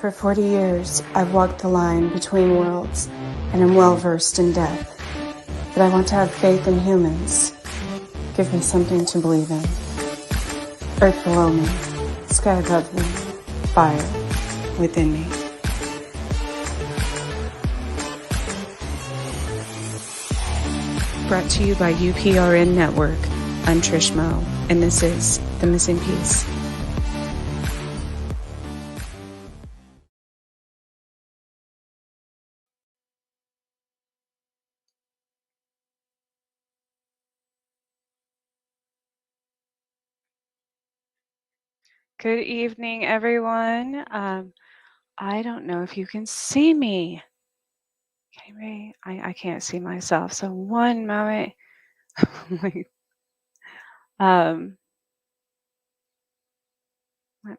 For 40 years, I've walked the line between worlds and am well versed in death. But I want to have faith in humans. Give me something to believe in. Earth below me, sky above me, fire within me. Brought to you by UPRN Network. I'm Trish Mo, and this is The Missing Piece. Good evening, everyone. I don't know if you can see me. Okay, I can't see myself. So one moment. Let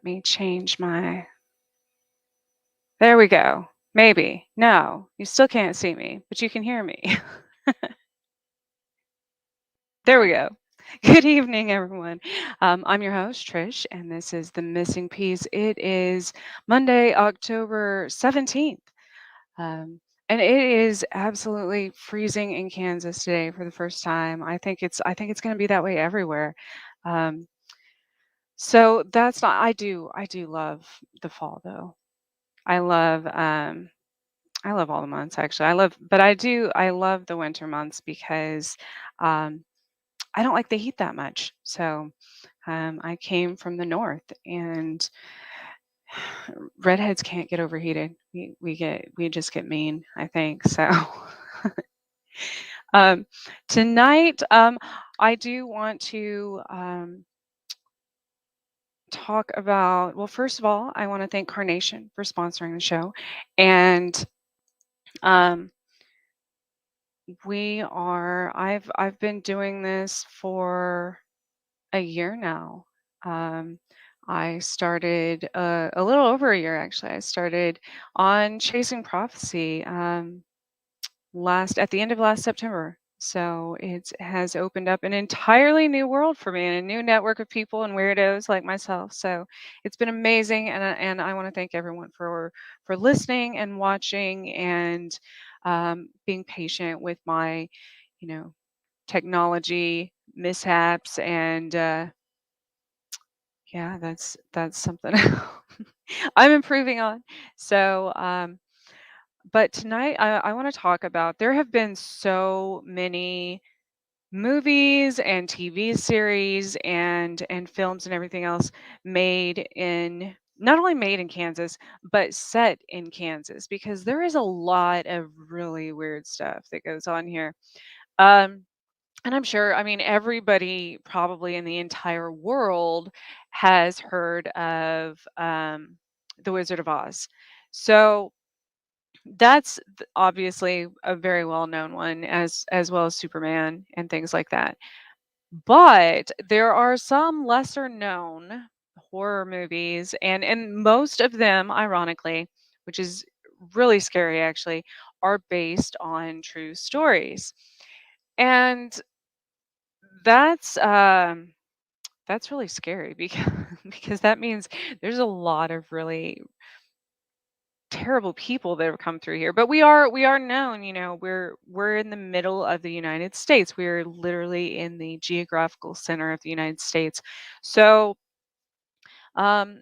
me change my. There we go. Maybe. No, you still can't see me, but you can hear me. There we go. Good evening, everyone. I'm your host, Trish, and this is The Missing Piece. It is Monday, October 17th. And it is absolutely freezing in Kansas today for the first time. I think it's going to be that way everywhere. Um, so that's not. I do love the fall though. I love I love all the months actually. I love the winter months because um, I don't like the heat that much. So I came from the north, and redheads can't get overheated. We just get mean, I think. So um, tonight, I do want to talk about. Well, first of all, I want to thank Carnation for sponsoring the show, and um, I've been doing this for a year now. Um, I started a little over a year actually. I started on Chasing Prophecy last at the end of last September. So it has opened up an entirely new world for me and a new network of people and weirdos like myself. So it's been amazing, and I want to thank everyone for listening and watching and being patient with my, you know, technology mishaps and yeah, that's something I'm improving on. So, but tonight I want to talk about. There have been so many movies and TV series and films and everything else made in not only made in Kansas, but set in Kansas because there is a lot of really weird stuff that goes on here. Um, and I'm sure, I mean, everybody probably in the entire world has heard of The Wizard of Oz. So that's obviously a very well-known one, as well as Superman and things like that. But there are some lesser known horror movies, and most of them, ironically, which is really scary actually, are based on true stories. And that's um that's really scary because because that means there's a lot of really terrible people that have come through here. But we are known, we're in the middle of the United States. We're literally in the geographical center of the United States. So um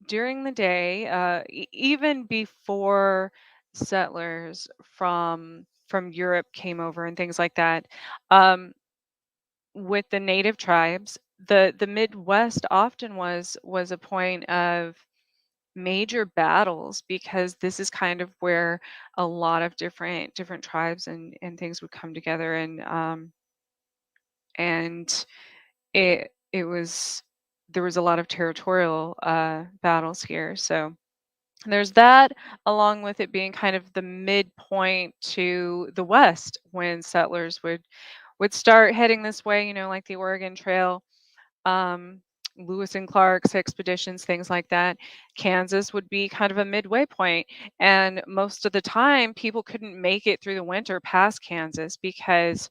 during the day, even before settlers from Europe came over and things like that, um with the native tribes, the Midwest often was a point of major battles because this is kind of where a lot of different tribes and things would come together, and it was there was a lot of territorial battles here. So there's that, along with it being kind of the midpoint to the west when settlers would start heading this way, like the Oregon Trail, um, Lewis and Clark's expeditions, things like that. Kansas would be kind of a midway point, and most of the time, people couldn't make it through the winter past Kansas because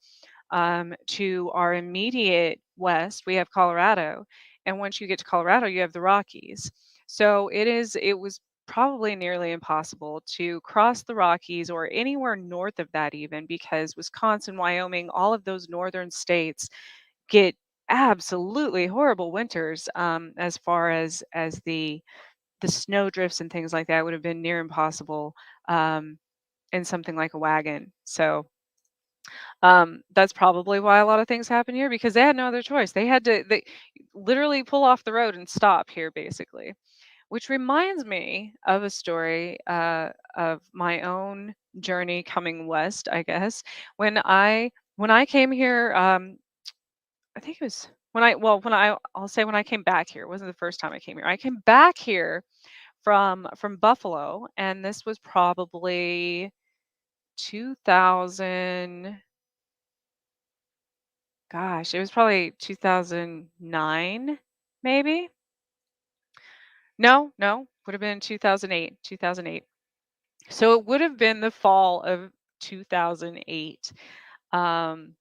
to our immediate west, we have Colorado, and once you get to Colorado, you have the Rockies. So it was probably nearly impossible to cross the Rockies or anywhere north of that even because Wisconsin, Wyoming, all of those northern states get absolutely horrible winters as far as the snow drifts and things like that would have been near impossible um, in something like a wagon. So that's probably why a lot of things happen here because they had no other choice. They literally pull off the road and stop here basically. Which reminds me of a story of my own journey coming west, I guess. When I came here, I think it was I'll say when I came back here. It wasn't the first time I came here. I came back here from Buffalo, and this was probably 2000. Gosh, it was probably 2009, maybe. No, no, would have been 2008. 2008. So it would have been the fall of 2008. Um,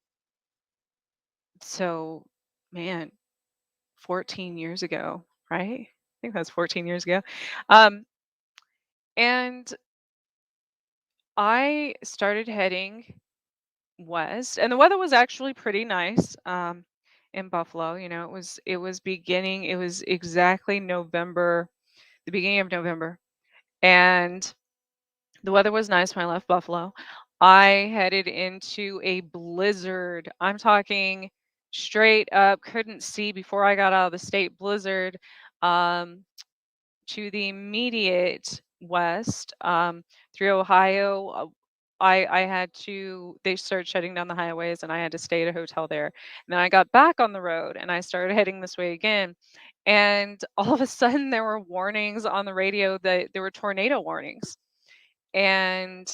so man, 14 years ago, right? I think that's 14 years ago. Um, and I started heading west, and the weather was actually pretty nice in Buffalo. You know, it was exactly November, the beginning of November, and the weather was nice when I left Buffalo. I headed into a blizzard. I'm talking straight up, couldn't see before I got out of the state blizzard. Um, to the immediate west, through Ohio. I had to they started shutting down the highways and I had to stay at a hotel there. And then I got back on the road and I started heading this way again. And all of a sudden there were warnings on the radio that there were tornado warnings. And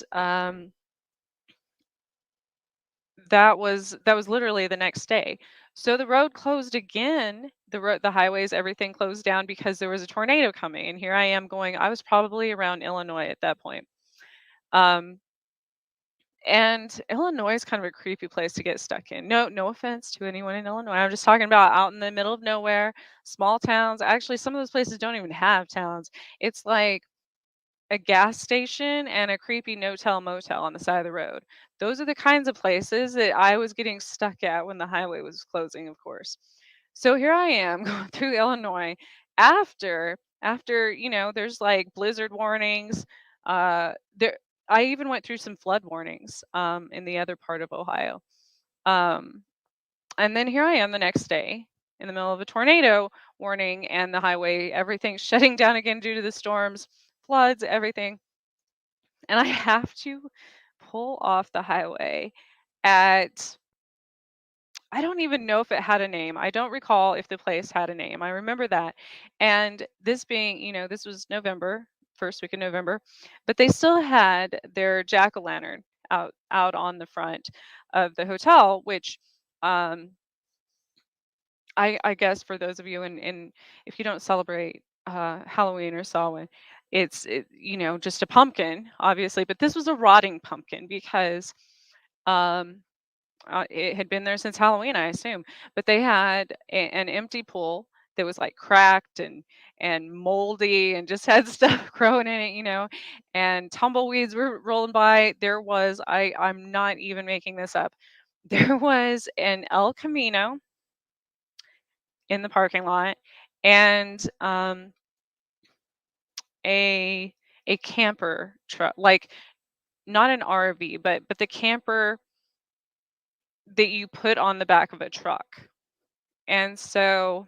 that was literally the next day. So the road closed again. The highways, everything closed down because there was a tornado coming. And here I am going. I was probably around Illinois at that point. Um, and Illinois is kind of a creepy place to get stuck in. No offense to anyone in Illinois. I'm just talking about out in the middle of nowhere, small towns. Actually, some of those places don't even have towns. It's like a gas station and a creepy no-tell motel on the side of the road. Those are the kinds of places that I was getting stuck at when the highway was closing, of course. So here I am going through Illinois after, there's like blizzard warnings. There I even went through some flood warnings in the other part of Ohio. Um, and then here I am the next day in the middle of a tornado warning and the highway, everything's shutting down again due to the storms, floods, everything, and I have to pull off the highway at I don't even know if it had a name. I don't recall if the place had a name. I remember that. And this being, this was November, first week of November, but they still had their jack-o'-lantern out on the front of the hotel, which um I guess for those of you and if you don't celebrate Halloween or Samhain, just a pumpkin, obviously, but this was a rotting pumpkin because um, it had been there since Halloween, I assume. But they had an empty pool that was like cracked and moldy and just had stuff growing in it, and tumbleweeds were rolling by. I'm not even making this up. There was an El Camino in the parking lot and a a camper truck, like not an RV, but the camper that you put on the back of a truck. And so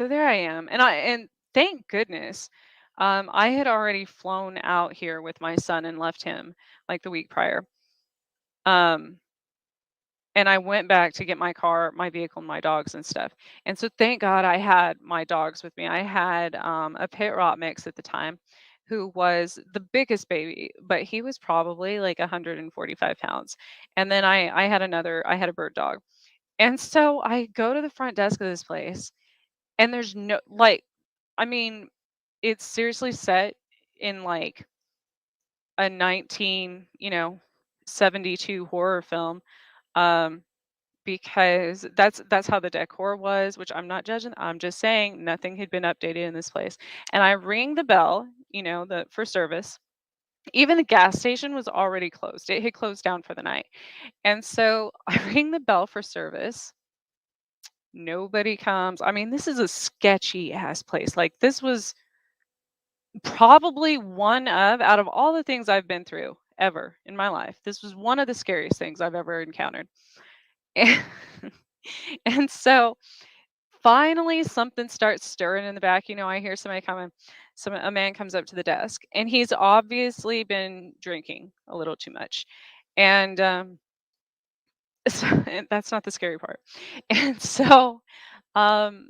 there I am. And thank goodness I had already flown out here with my son and left him like the week prior. Um and I went back to get my car, my vehicle, and my dogs and stuff. And so thank God I had my dogs with me. I had a pit rot mix at the time who was the biggest baby, but he was probably like 145 pounds. And then I had a bird dog. And so I go to the front desk of this place and there's no, like, I mean, it's seriously set in like a 19, 72 horror film. Um, because that's how the decor was, which I'm not judging. I'm just saying nothing had been updated in this place. And I ring the bell, the for service. Even the gas station was already closed. It had closed down for the night. And so I ring the bell for service. Nobody comes. I mean, this is a sketchy ass place. Like this was probably one of out of all the things I've been through ever in my life. This was one of the scariest things I've ever encountered. And, and so finally something starts stirring in the back. I hear somebody coming. A man comes up to the desk and he's obviously been drinking a little too much. And and that's not the scary part. And so um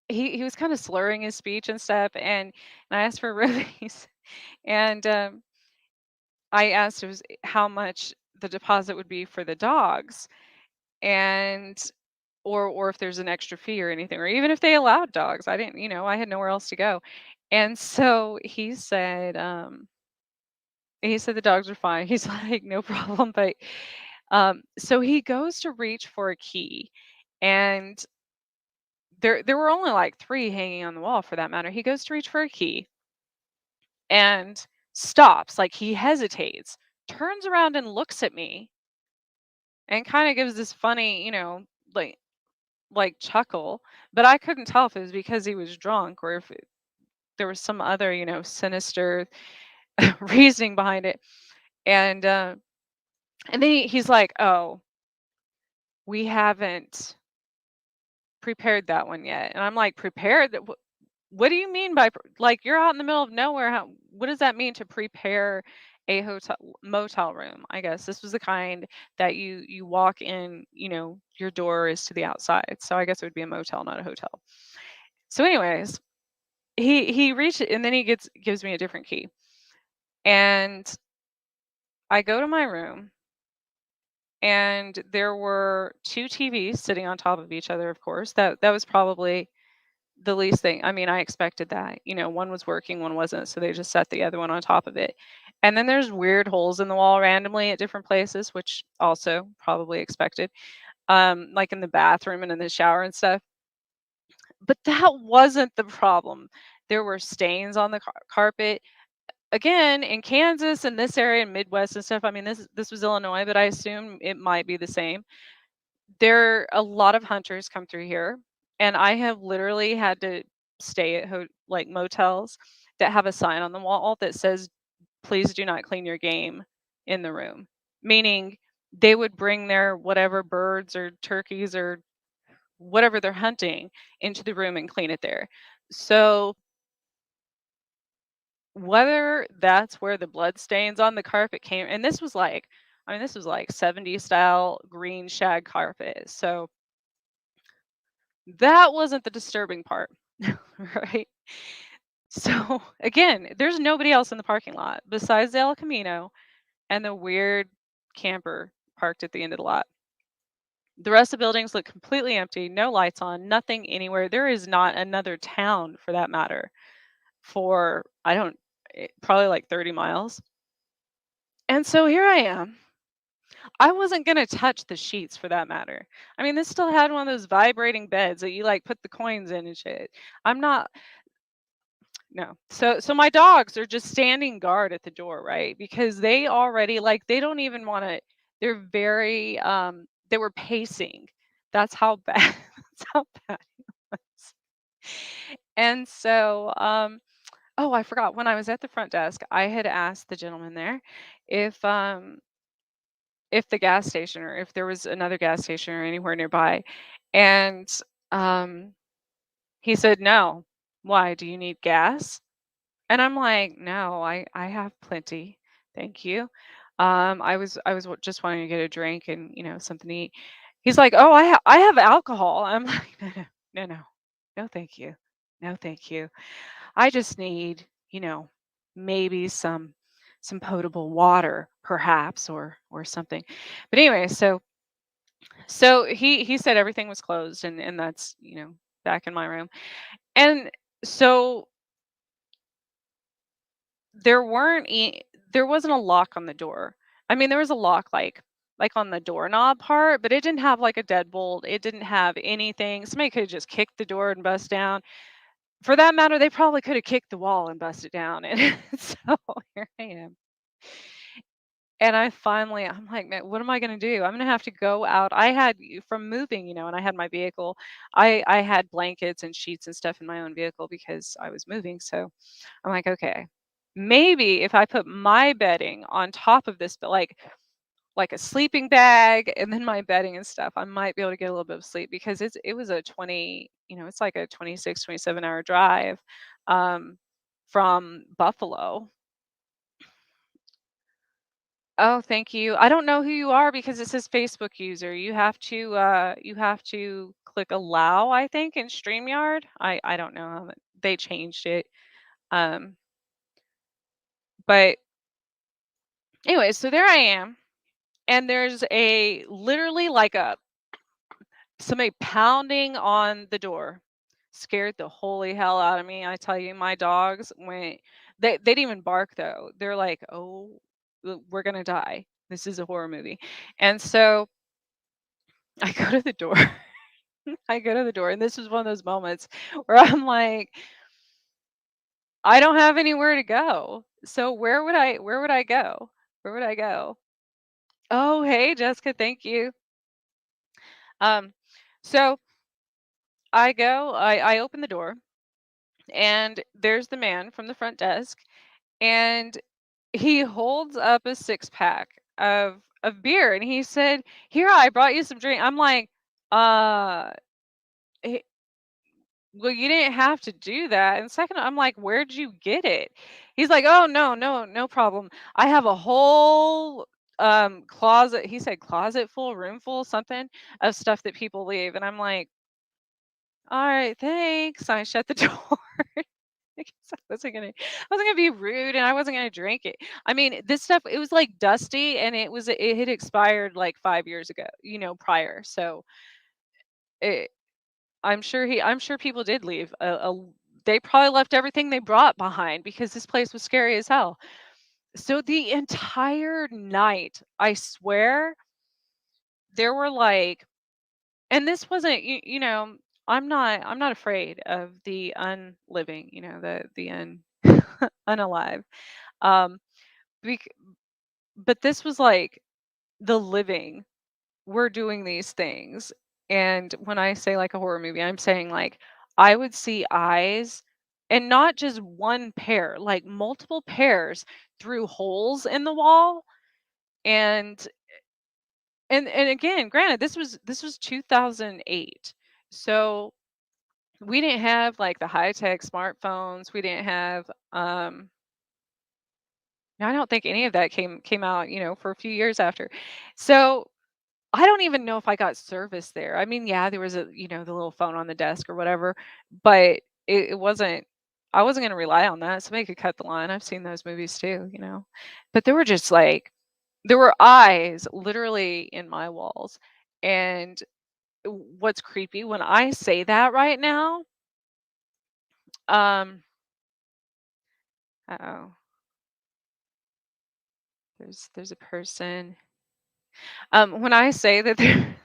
he was kind of slurring his speech and stuff, and I asked for release. And I asked how much the deposit would be for the dogs, and or if there's an extra fee or anything, or even if they allowed dogs. I didn't, I had nowhere else to go. And so he said the dogs are fine. He's like, no problem. But so he goes to reach for a key, and there were only like three hanging on the wall for that matter. He goes to reach for a key and stops, like he hesitates, turns around and looks at me and kind of gives this funny, like chuckle, but I couldn't tell if it was because he was drunk or if there was some other, sinister reasoning behind it. And and then he's like, "Oh, we haven't prepared that one yet." And I'm like, "Prepared? What do you mean by like you're out in the middle of nowhere? What does that mean to prepare a hotel motel room? I guess this was the kind that you walk in, your door is to the outside. So I guess it would be a motel, not a hotel." So anyways, he reached it and then he gives me a different key. And I go to my room and there were two TVs sitting on top of each other, of course. That was probably the least thing. I mean, I expected that. One was working, one wasn't, so they just set the other one on top of it. And then there's weird holes in the wall randomly at different places, which also probably expected. Like in the bathroom and in the shower and stuff. But that wasn't the problem. There were stains on the carpet. Again, in Kansas and this area in Midwest and stuff. I mean, this was Illinois, but I assume it might be the same. There a lot of hunters come through here, and I have literally had to stay at like motels that have a sign on the wall that says, "Please do not clean your game in the room." Meaning they would bring their whatever birds or turkeys or whatever they're hunting into the room and clean it there. So whether that's where the blood stains on the carpet came, and this was like, I mean, this was like 70s style green shag carpet. So that wasn't the disturbing part, right? So again, there's nobody else in the parking lot besides the El Camino and the weird camper parked at the end of the lot. The rest of the buildings look completely empty, no lights on, nothing anywhere. There is not another town for that matter for, I don't, probably like 30 miles. And so here I am. I wasn't gonna touch the sheets for that matter. I mean, this still had one of those vibrating beds that you like put the coins in and shit. I'm not no. So my dogs are just standing guard at the door, right? Because they already like they don't even want to they're very they were pacing. That's how bad that's how bad it was. And so oh, I forgot when I was at the front desk, I had asked the gentleman there if if the gas station or if there was another gas station or anywhere nearby. And um, he said, no. Why? Do you need gas? And I'm like, no, I have plenty. Thank you. Just wanting to get a drink and something to eat. He's like, oh, I have alcohol. I'm like, no, no, no, no, no, thank you, no, thank you. I just need, maybe some potable water, perhaps, or something. But anyway, so he said everything was closed and that's, back in my room. And so there weren't there wasn't a lock on the door. I mean, there was a lock like like on the doorknob part, but it didn't have like a deadbolt. It didn't have anything. Somebody could have just kicked the door and bust down. For that matter, they probably could have kicked the wall and busted down. And so here I am. And I'm like, man, what am I going to do? I'm going to have to go out. I had from moving, and I had my vehicle. I had blankets and sheets and stuff in my own vehicle because I was moving. So I'm like, okay, maybe if I put my bedding on top of this, but like a sleeping bag and then my bedding and stuff, I might be able to get a little bit of sleep because it was a 20, it's like a 26, 27-hour drive um, from Buffalo. Oh, thank you. I don't know who you are because it says Facebook user. You have to click allow, I think, in StreamYard. I don't know how they changed it. Um, but anyway, so there I am, and there's a literally like a somebody pounding on the door. Scared the holy hell out of me. I tell you, my dogs went. They didn't even bark though. They're like, "Oh, we're gonna die. This is a horror movie," and so I go to the door. I go to the door, and this is one of those moments where I'm like, I don't have anywhere to go. So where would I go? Where would I go? Oh, hey, Jessica, thank you. Um, so I open the door, and there's the man from the front desk, and he holds up a six pack of beer, and he said, "Here, I brought you some drink." I'm like, uh well, you didn't have to do that. And second, I'm like, where'd you get it? He's like, oh, no, no, no problem. I have a whole closet. He said closet full, room full, something of stuff that people leave. And I'm like, all right, thanks. I shut the door. Because I wasn't gonna be rude and I wasn't gonna drink it. I mean, this stuff, it was like dusty and it had expired like 5 years ago, prior. So it, I'm sure people did leave. They probably left everything they brought behind because this place was scary as hell. So the entire night, I swear, there were like, and this wasn't, I'm not afraid of the unliving, the unalive. Um, bec- but this was like the living. We're doing these things. And when I say like a horror movie, I'm saying like I would see eyes and not just one pair, like multiple pairs through holes in the wall. And and again, granted, this was 2008. So we didn't have like the high-tech smartphones. We didn't have I don't think any of that came out, for a few years after. So I don't even know if I got service there. I mean, yeah, there was the little phone on the desk or whatever, but it wasn't, I wasn't going to rely on that. Somebody could cut the line. I've seen those movies too. But there were just like, there were eyes literally in my walls. And what's creepy when I say that right now, um, oh, there's a person. When I say that there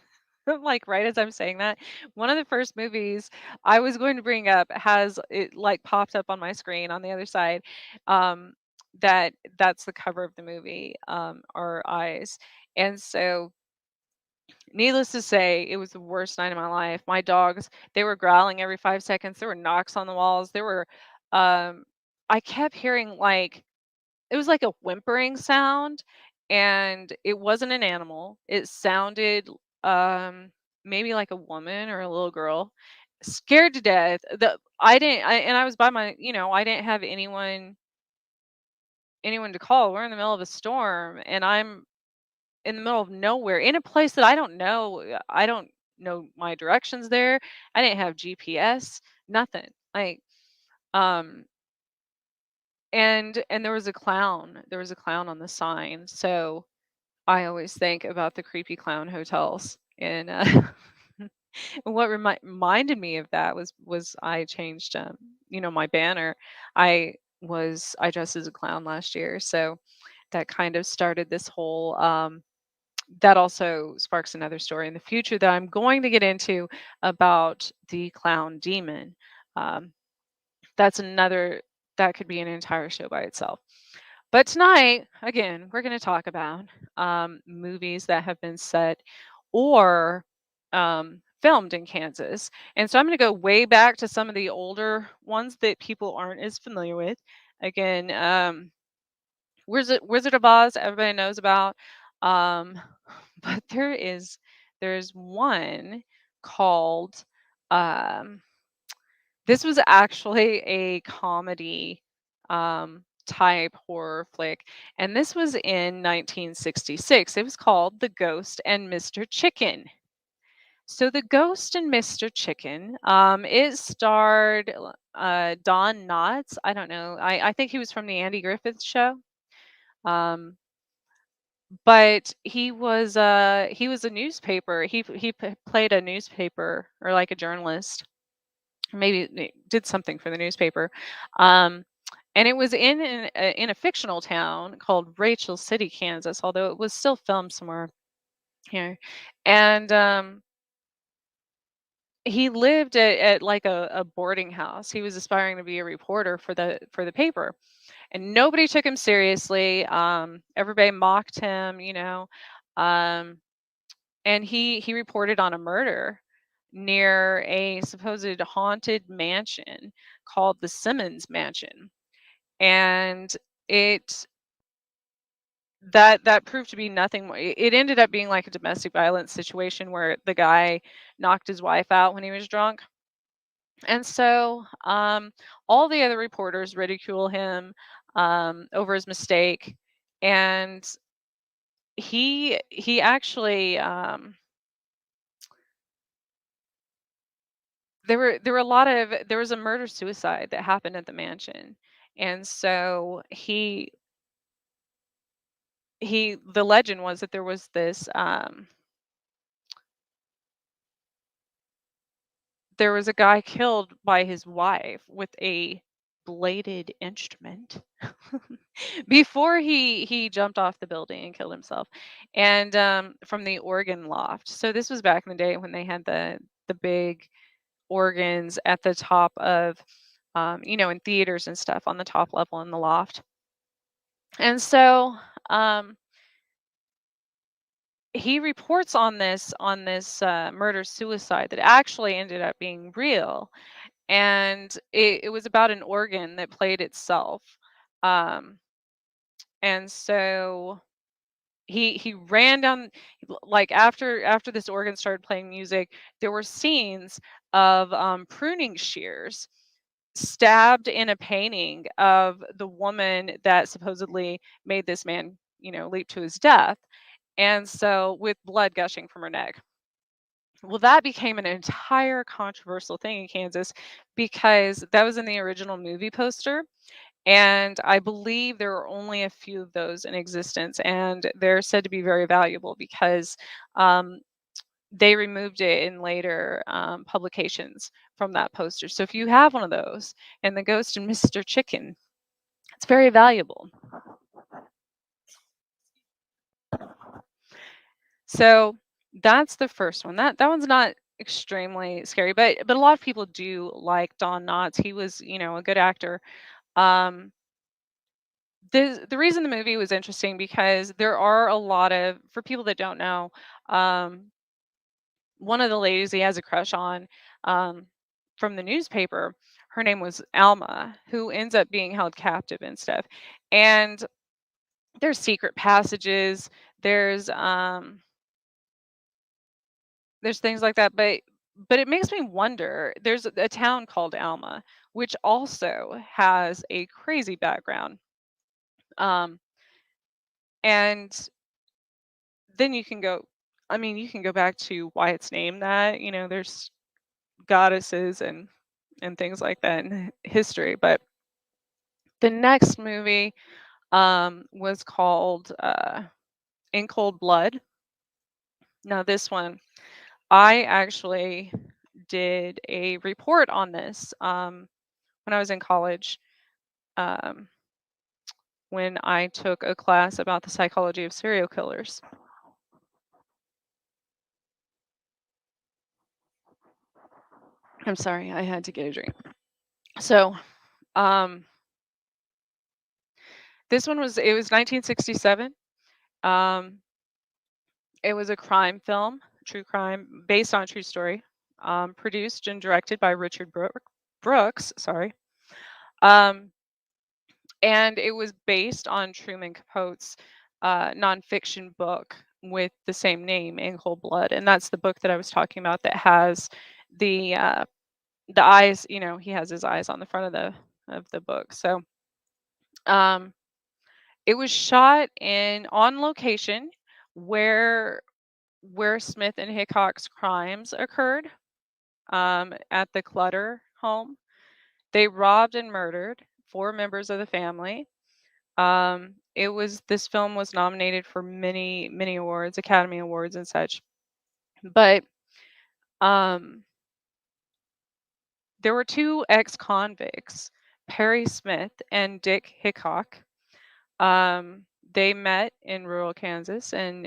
like right as I'm saying that, one of the first movies I was going to bring up has it like popped up on my screen on the other side. Um, that's the cover of the movie, our eyes. And so needless to say, it was the worst night of my life. My dogs, they were growling every 5 seconds. There were knocks on the walls. There were I kept hearing like it was like a whimpering sound, and it wasn't an animal. It sounded um maybe like a woman or a little girl. Scared to death. And I was by I didn't have anyone to call. We're in the middle of a storm and I'm in the middle of nowhere in a place that I don't know. I don't know my directions there. I didn't have GPS, nothing. Like um and there was a clown. There was a clown on the sign. So I always think about the creepy clown hotels, and what reminded me of that was I changed, my banner. I dressed as a clown last year, so that kind of started this whole. that also sparks another story in the future that I'm going to get into about the clown demon. Um, that's another that could be an entire show by itself. But tonight, again, we're going to talk about movies that have been set or filmed in Kansas. And so I'm going to go way back to some of the older ones that people aren't as familiar with. Again, Wizard of Oz, everybody knows about. Um, but there's one called um, this was actually a comedy type horror flick, and this was in 1966. It was called The Ghost and Mr. Chicken. So The Ghost and Mr. Chicken, it starred Don Knotts. I don't know. I think he was from the Andy Griffith Show. Um, but he was a newspaper. Played a newspaper or like a journalist. Maybe did something for the newspaper. Um, and it was in a fictional town called Rachel City, Kansas, although it was still filmed somewhere here. And he lived at like a boarding house. He was aspiring to be a reporter for the paper, and nobody took him seriously. Everybody mocked him, you know. Um, and he reported on a murder near a supposed haunted mansion called the Simmons Mansion, and it that proved to be nothing more. It ended up being like a domestic violence situation where the guy knocked his wife out when he was drunk. And so all the other reporters ridicule him over his mistake, and he actually there were a lot of there was a murder suicide that happened at the mansion, and so he the legend was that there was a guy killed by his wife with a bladed instrument before he jumped off the building and killed himself, and from the organ loft. So this was back in the day when they had the big organs at the top of in theaters and stuff on the top level in the loft. And so um, he reports on this murder suicide that actually ended up being real, and it was about an organ that played itself. Um, and so he ran down like after this organ started playing music, there were scenes of pruning shears stabbed in a painting of the woman that supposedly made this man, leap to his death. And so with blood gushing from her neck. Well, that became an entire controversial thing in Kansas because that was in the original movie poster. And I believe there are only a few of those in existence. And they're said to be very valuable because um, they removed it in later publications from that poster. So if you have one of those and the Ghost and Mr. Chicken, it's very valuable. So that's the first one. That one's not extremely scary, but a lot of people do like Don Knotts. He was, a good actor. Um, the reason the movie was interesting because there are a lot of for people that don't know, um, one of the ladies he has a crush on um, from the newspaper. Her name was Alma, who ends up being held captive and stuff. And there's secret passages. There's um, there's things like that, but it makes me wonder. There's a town called Alma, which also has a crazy background. Um, and then you can go back to why it's named that. There's goddesses and things like that in history. But the next movie was called In Cold Blood. Now this one, I actually did a report on this when I was in college. Um, when I took a class about the psychology of serial killers. I'm sorry, I had to get a drink. So, um, this one was it was 1967. Um, it was a crime film, true crime, based on a true story, produced and directed by Richard Brooks. Sorry. Um, and it was based on Truman Capote's nonfiction book with the same name, In Cold Blood, and that's the book that I was talking about that has the uh, the eyes. You know, he has his eyes on the front of the book. So, um, it was shot in on location where Smith and Hickok's crimes occurred, at the Clutter home. They robbed and murdered four members of the family. It was this film was nominated for many awards, Academy Awards and such. But um, there were two ex-convicts, Perry Smith and Dick Hickok. Um, they met in rural Kansas in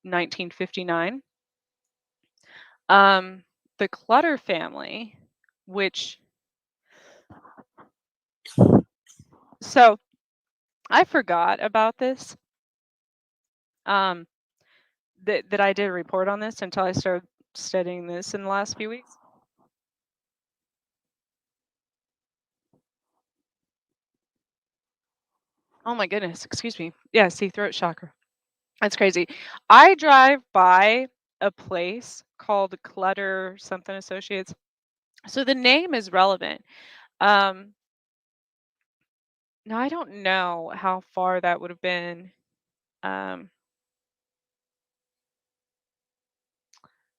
1959. Um, the Clutter family, which so I forgot about this. Um, that I did a report on this until I started studying this in the last few weeks. Oh my goodness, excuse me. Yeah, see, throat chakra. That's crazy. I drive by a place called Clutter something Associates. So the name is relevant. Um, now I don't know how far that would have been. Um,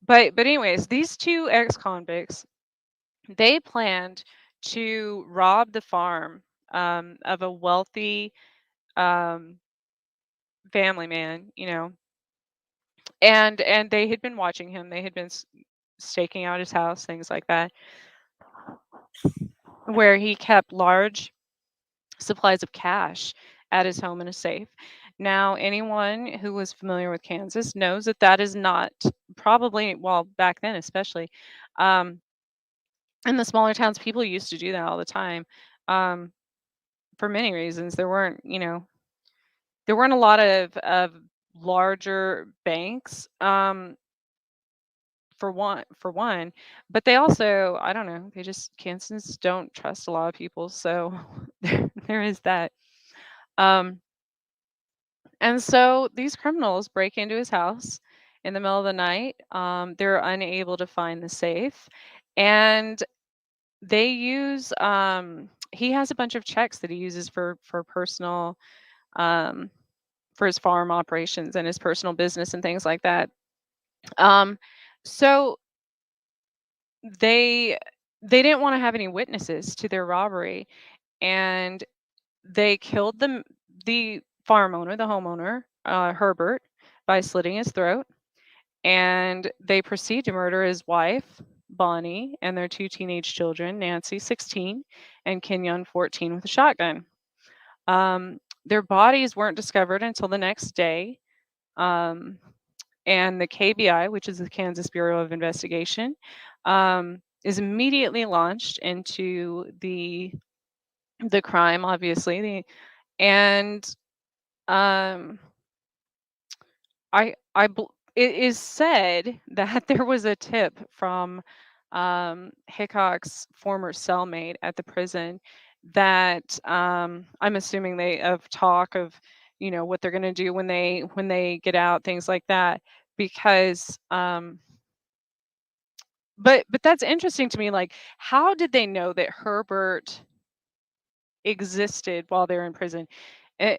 but anyways, these two ex-convicts, they planned to rob the farm of a wealthy um, family man, you know, and they had been watching him. They had been staking out his house, things like that, where he kept large supplies of cash at his home in a safe. Now, anyone who was familiar with Kansas knows that that is not probably, well, back then especially, um, in the smaller towns, people used to do that all the time, um, for many reasons. There weren't a lot of larger banks, for one, but they also, I don't know, they just Kansans don't trust a lot of people, so there is that. Um, and so these criminals break into his house in the middle of the night. They're unable to find the safe, and they use he has a bunch of checks that he uses for personal um for his farm operations and his personal business and things like that. Um, so they they didn't want to have any witnesses to their robbery, and they killed the farm owner, the homeowner, Herbert, by slitting his throat, and they proceed to murder his wife, Bonnie, and their two teenage children, Nancy, 16, and Kenyon, 14, with a shotgun. Their bodies weren't discovered until the next day. Um, and the KBI, which is the Kansas Bureau of Investigation, is immediately launched into the crime, obviously. And um, it is said that there was a tip from Hickok's former cellmate at the prison that I'm assuming they of talk of, what they're going to do when they get out, things like that, because but that's interesting to me. Like, how did they know that Herbert existed while they're in prison? Eh,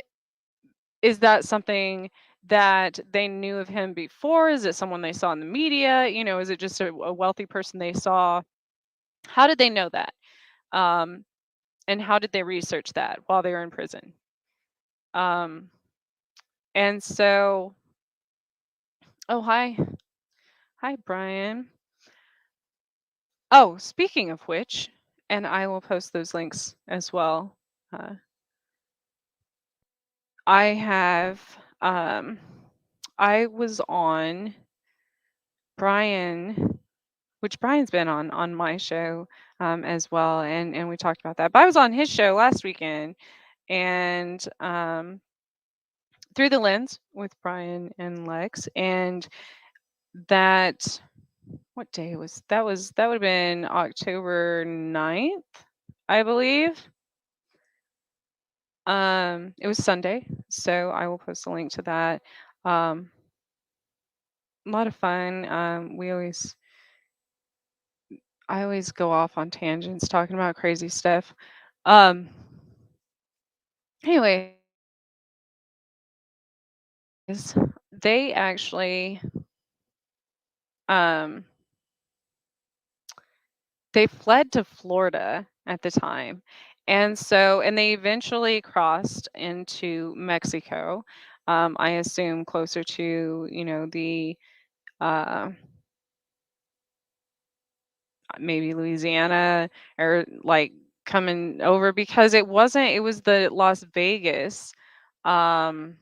Is that something that they knew of him before? Is it someone they saw in the media? Is it just a wealthy person they saw? How did they know that? Um, and how did they research that while they were in prison? Um, and so, oh, hi. Hi, Brian. Oh, speaking of which, and I will post those links as well. Uh, I have, um, I was on Brian. which Brian's been on my show as well, and we talked about that. But I was on his show last weekend, and through the lens with Brian and Lex, and that what day was that? Was that would have been October 9th, I believe. It was Sunday, so I will post a link to that. Um, a lot of fun. I always go off on tangents talking about crazy stuff. Um, Anyways, they actually um they fled to Florida at the time. And they eventually crossed into Mexico. I assume closer to, the uh maybe Louisiana, or like coming over, because it was the Las Vegas. Um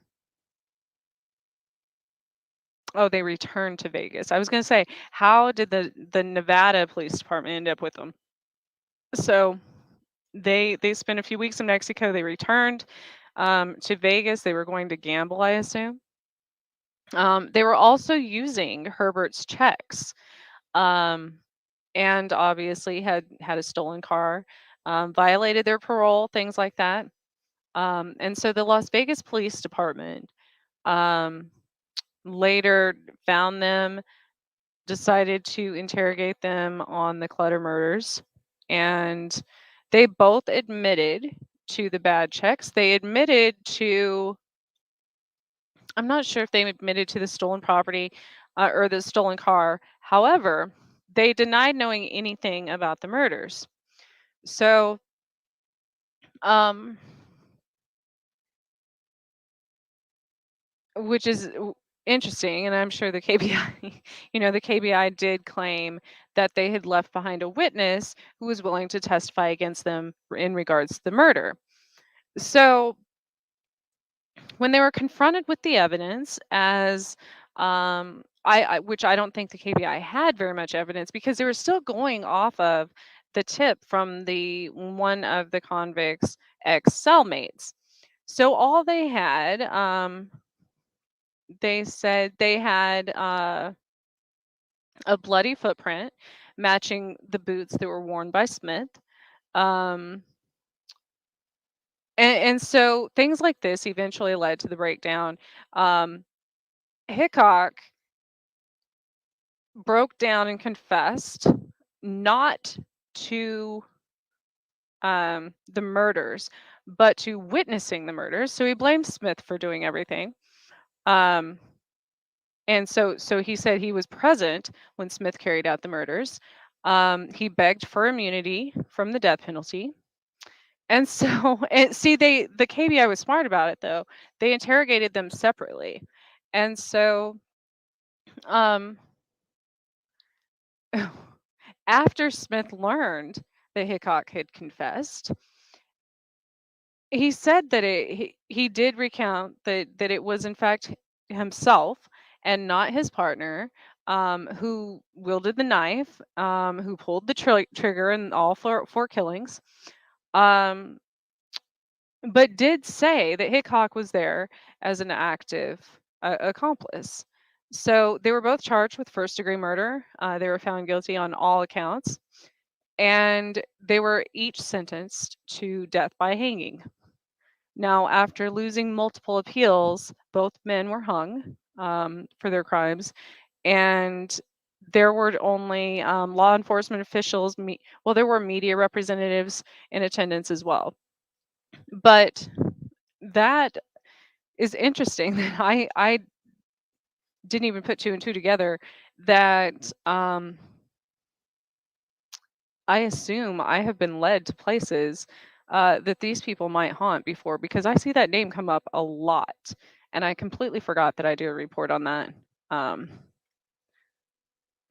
oh, they returned to Vegas. I was going to say, how did the Nevada Police Department end up with them? So they spent a few weeks in Mexico. They returned to Vegas. They were going to gamble, I assume. They were also using Herbert's checks, um, and obviously had a stolen car, violated their parole, things like that. And so the Las Vegas Police Department um, later found them, decided to interrogate them on the Clutter murders, and they both admitted to the bad checks. They admitted to, I'm not sure if they admitted to the stolen property or the stolen car. However, they denied knowing anything about the murders. So, um, which is interesting, and I'm sure the KBI, the KBI did claim that they had left behind a witness who was willing to testify against them in regards to the murder. So, when they were confronted with the evidence, as which I don't think the KBI had very much evidence, because they were still going off of the tip from the one of the convicts' ex cellmates. So all they had, they said they had a bloody footprint matching the boots that were worn by Smith. Um, and so things like this eventually led to the breakdown. Um, Hickok broke down and confessed not to the murders, but to witnessing the murders. So he blamed Smith for doing everything. Um, and so he said he was present when Smith carried out the murders. He begged for immunity from the death penalty. And so, and see, the KBI was smart about it though. They interrogated them separately, and so, um, after Smith learned that Hickok had confessed, he said that he did recount that it was in fact himself and not his partner, who wielded the knife, who pulled the trigger in all four killings, um, but did say that Hickok was there as an active accomplice. So they were both charged with first degree murder. They were found guilty on all accounts, and they were each sentenced to death by hanging. Now, after losing multiple appeals, both men were hung for their crimes, and there were only law enforcement officials. Well, there were media representatives in attendance as well. But that is interesting that I didn't even put two and two together. That I assume I have been led to places that these people might haunt before, because I see that name come up a lot, and I completely forgot that I do a report on that. Um,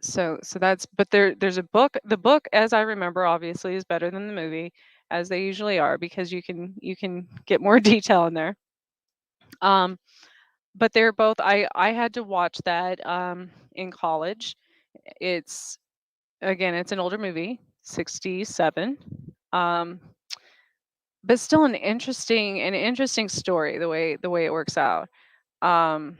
so that's, but there's a book. The book, as I remember, obviously is better than the movie, as they usually are, because you can get more detail in there. Um, but they're both. I had to watch that in college. It's Again, it's an older movie, 67. Um, but still an interesting story the way it works out. Um,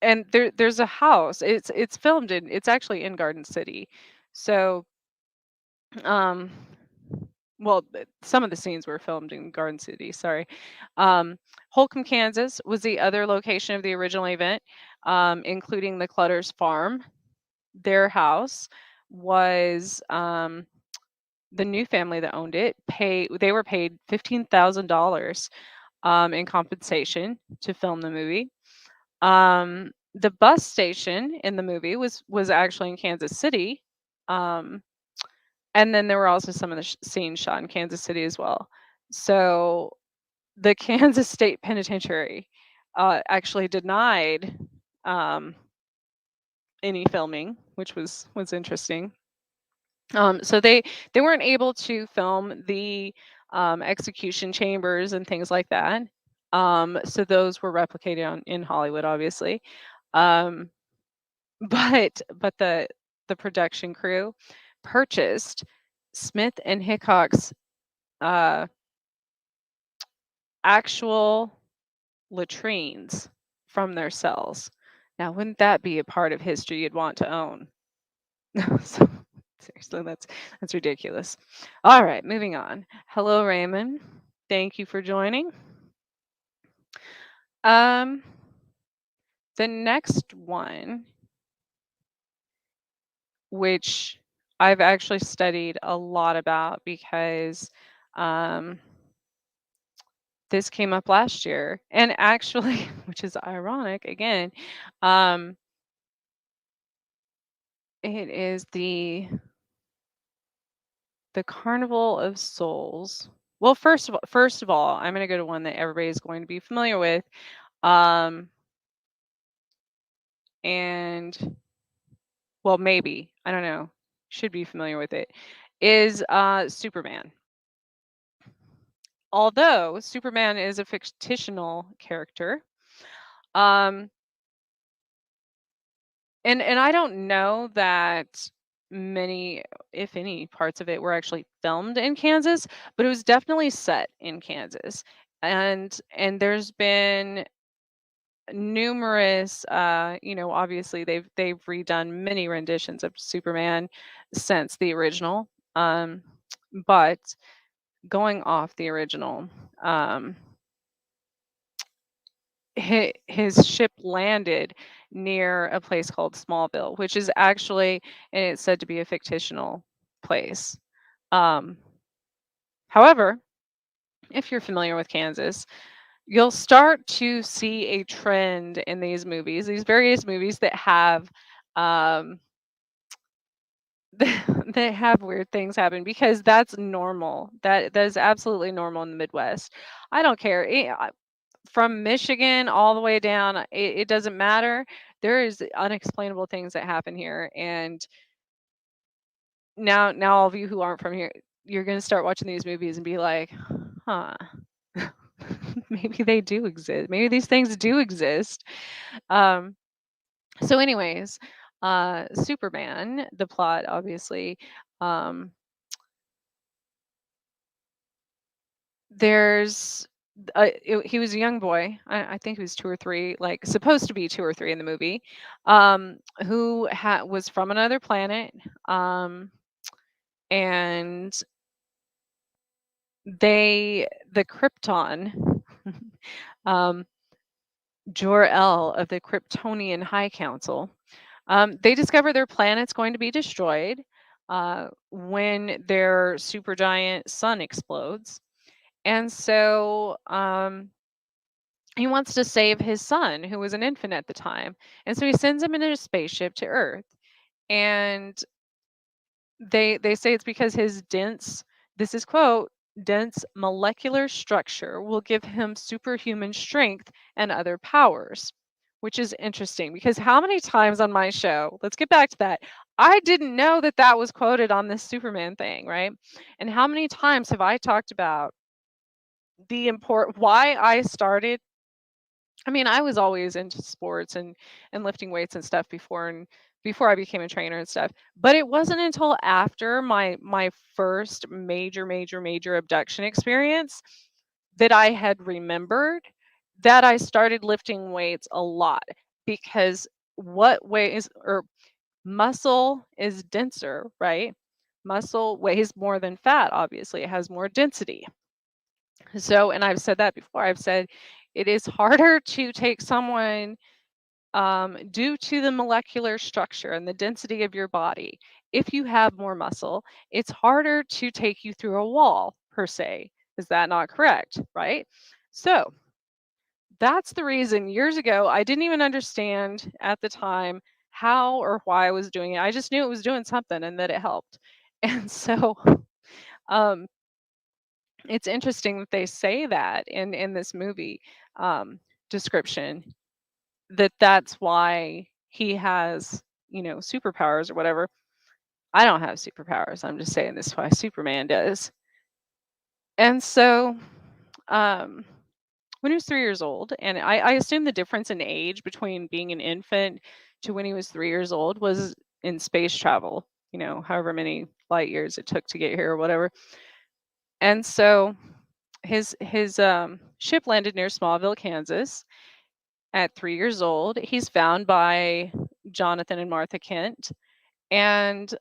and there's a house. It's filmed in it's actually in Garden City. So, um well, some of the scenes were filmed in Garden City, sorry. Holcomb, Kansas was the other location of the original event, including the Clutter's farm. Their house was the new family that owned it they were paid $15,000 in compensation to film the movie. The bus station in the movie was actually in Kansas City. Um, and then there were also some of the scenes shot in Kansas City as well. So the Kansas State Penitentiary actually denied um, any filming, which was interesting. So they weren't able to film the execution chambers and things like that. So those were replicated in Hollywood, obviously. Um, but the production crew purchased Smith and Hickok's uh, actual latrines from their cells. Now, wouldn't that be a part of history you'd want to own? So, seriously, that's ridiculous. All right, moving on. Hello, Raymond. Thank you for joining. Um, the next one, which I've actually studied a lot about because um, this came up last year, and actually, which is ironic again, um, it is the Carnival of Souls. Well, first of all, I'm gonna go to one that everybody's going to be familiar with. Um, and well, maybe, I don't know, should be familiar with it, is Superman. Although Superman is a fictional character, um, and I don't know that many, if any, parts of it were actually filmed in Kansas, but it was definitely set in Kansas. And there's been numerous obviously they've redone many renditions of Superman since the original. But going off the original, um his ship landed near a place called Smallville, which is actually, and it's said to be a fictional place. um However, if you're familiar with Kansas, you'll start to see a trend in these various movies that have um that have weird things happen, because that's normal. That is absolutely normal in the Midwest. I don't care. From Michigan all the way down, it doesn't matter. There is unexplainable things that happen here, and now all of you who aren't from here, you're going to start watching these movies and be like, huh. Maybe they do exist. Maybe these things do exist. Um, so, anyways, Superman, the plot, obviously, um, there's he was a young boy. I think he was 2 or 3, like supposed to be 2 or 3 in the movie, who was from another planet, um, and the Krypton, um, Jor-El of the Kryptonian High Council. They discover their planet's going to be destroyed when their supergiant sun explodes. And so he wants to save his son, who was an infant at the time. And so he sends him in a spaceship to Earth. And they say it's because his dense, this is quote, dense molecular structure will give him superhuman strength and other powers, which is interesting because how many times on my show, let's get back to that, I didn't know that that was quoted on this Superman thing, right? And how many times have I talked about why I started. I mean, I was always into sports and lifting weights and stuff before, and before I became a trainer and stuff. But it wasn't until after my first major abduction experience that I had remembered that I started lifting weights a lot, because what weighs or muscle is denser, right? Muscle weighs more than fat, obviously. It has more density. So, and I've said that before. I've said it is harder to take someone, due to the molecular structure and the density of your body. If you have more muscle, it's harder to take you through a wall, per se. Is that not correct? Right? So, that's the reason years ago I didn't even understand at the time how or why I was doing it. I just knew it was doing something and that it helped. And so, um, it's interesting that they say that in this movie, description, that that's why he has, superpowers or whatever. I don't have superpowers. I'm just saying this is why Superman does. And so, um, when he was 3 years old, and I assume the difference in age between being an infant to when he was 3 years old was in space travel, however many light years it took to get here or whatever. And so his ship landed near Smallville, Kansas at 3 years old. He's found by Jonathan and Martha Kent, and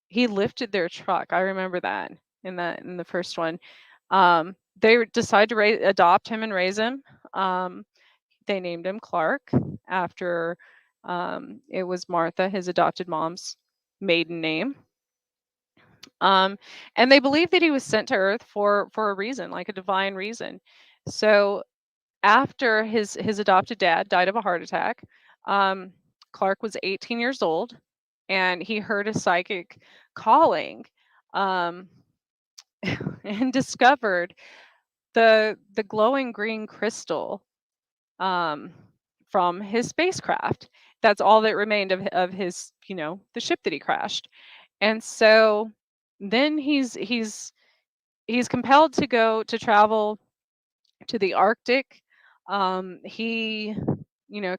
he lifted their truck. I remember that in the first one. They decide to adopt him and raise him. Um, they named him Clark after, it was Martha, his adopted mom's maiden name. Um, and they believe that he was sent to Earth for a reason, like a divine reason. So after his adopted dad died of a heart attack, um, Clark was 18 years old, and he heard a psychic calling, um, and discovered the glowing green crystal, um, from his spacecraft. That's all that remained of his, the ship that he crashed. And so then he's compelled to go to travel to the Arctic. He,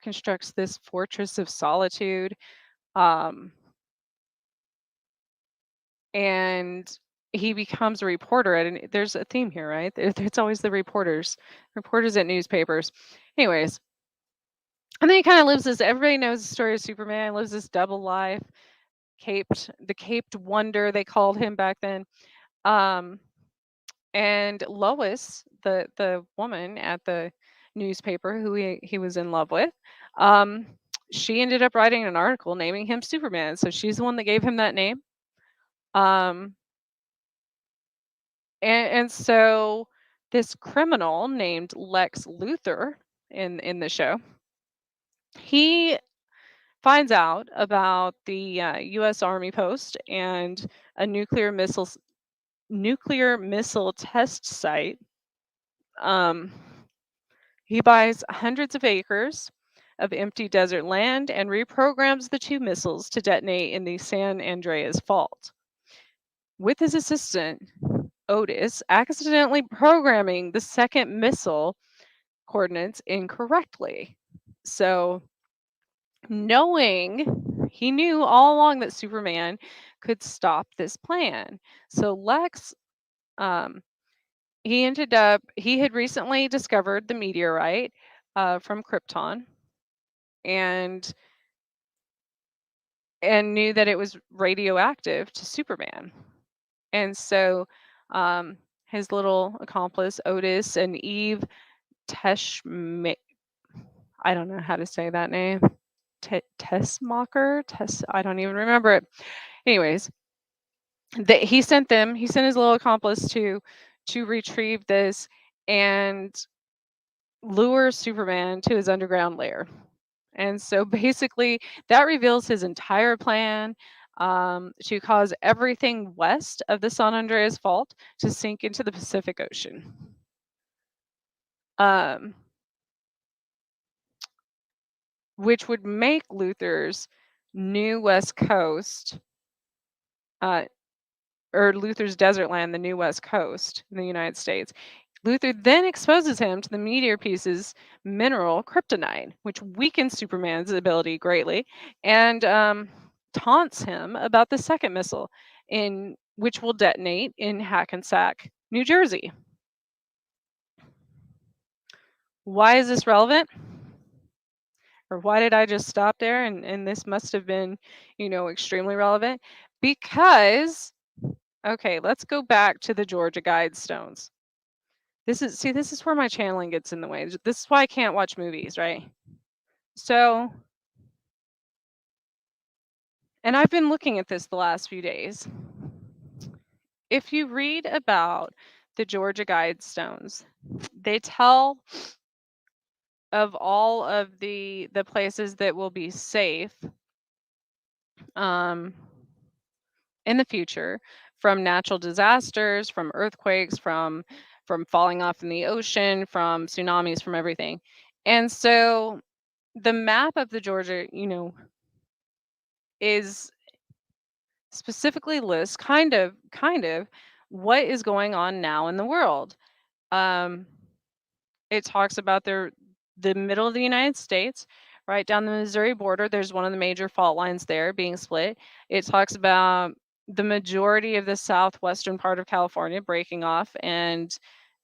constructs this fortress of solitude, um, and he becomes a reporter at an, there's a theme here, right? It's always the reporters at newspapers. Anyways, and then he kind of lives this, everybody knows the story of Superman, lives this double life, the caped wonder, they called him back then. Um, and Lois, the woman at the newspaper who he was in love with, um, she ended up writing an article naming him Superman. So she's the one that gave him that name. Um, and so this criminal named Lex Luthor in the show, he finds out about the U.S. Army post and a nuclear missile test site. Um, he buys hundreds of acres of empty desert land and reprograms the two missiles to detonate in the San Andreas Fault. With his assistant, Otis, accidentally programming the second missile coordinates incorrectly. So, he knew all along that Superman could stop this plan. So, Lex, um, he had recently discovered the meteorite, from Krypton, and knew that it was radioactive to Superman. And so, his little accomplice Otis and Eve Tesh, I don't know how to say that name. Tessmacher? I don't even remember it. Anyways, he sent his little accomplice to retrieve this and lure Superman to his underground lair. And so basically, that reveals his entire plan, to cause everything west of the San Andreas Fault to sink into the Pacific Ocean. Um, which would make Luther's new West Coast, uh, or Luther's desert land, the new West Coast in the United States. Luther then exposes him to the meteor piece's mineral kryptonite, which weakens Superman's ability greatly, and taunts him about the second missile, in which will detonate in Hackensack, New Jersey. Why is this relevant? Or why did I just stop there? And this must have been, extremely relevant. Because, okay, let's go back to the Georgia Guidestones. This is where my channeling gets in the way. This is why I can't watch movies, right? So, and I've been looking at this the last few days. If you read about the Georgia Guidestones, they tell of all of the places that will be safe um, in the future from natural disasters, from earthquakes, from falling off in the ocean, from tsunamis, from everything. And so the map of the Georgia, is specifically lists kind of what is going on now in the world. Um, it talks about the middle of the United States, right down the Missouri border. There's one of the major fault lines there being split. It talks about the majority of the southwestern part of California breaking off and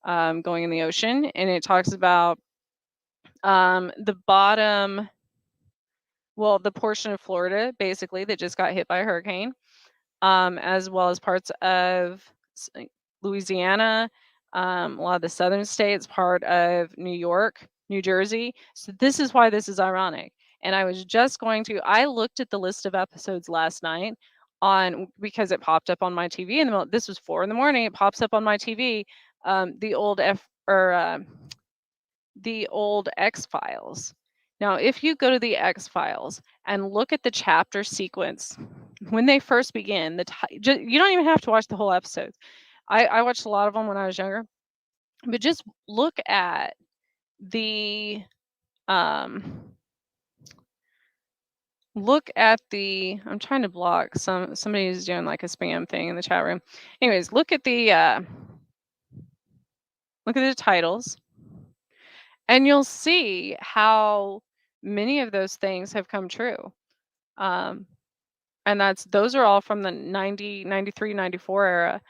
going in the ocean. And it talks about the bottom, well, the portion of Florida basically that just got hit by a hurricane, as well as parts of Louisiana, a lot of the southern states, part of New York, New Jersey. So this is why this is ironic. And I looked at the list of episodes last night on because it popped up on my TV in the middle. This was 4 in the morning. It pops up on my TV. The old the old X Files. Now, if you go to the X Files and look at the chapter sequence when they first begin, you don't even have to watch the whole episode. I watched a lot of them when I was younger, but just the um, look at the. I'm trying to block somebody's doing like a spam thing in the chat room. Anyways, look at the titles, and you'll see how many of those things have come true. Um, and those are all from the 90, 93, 94 era.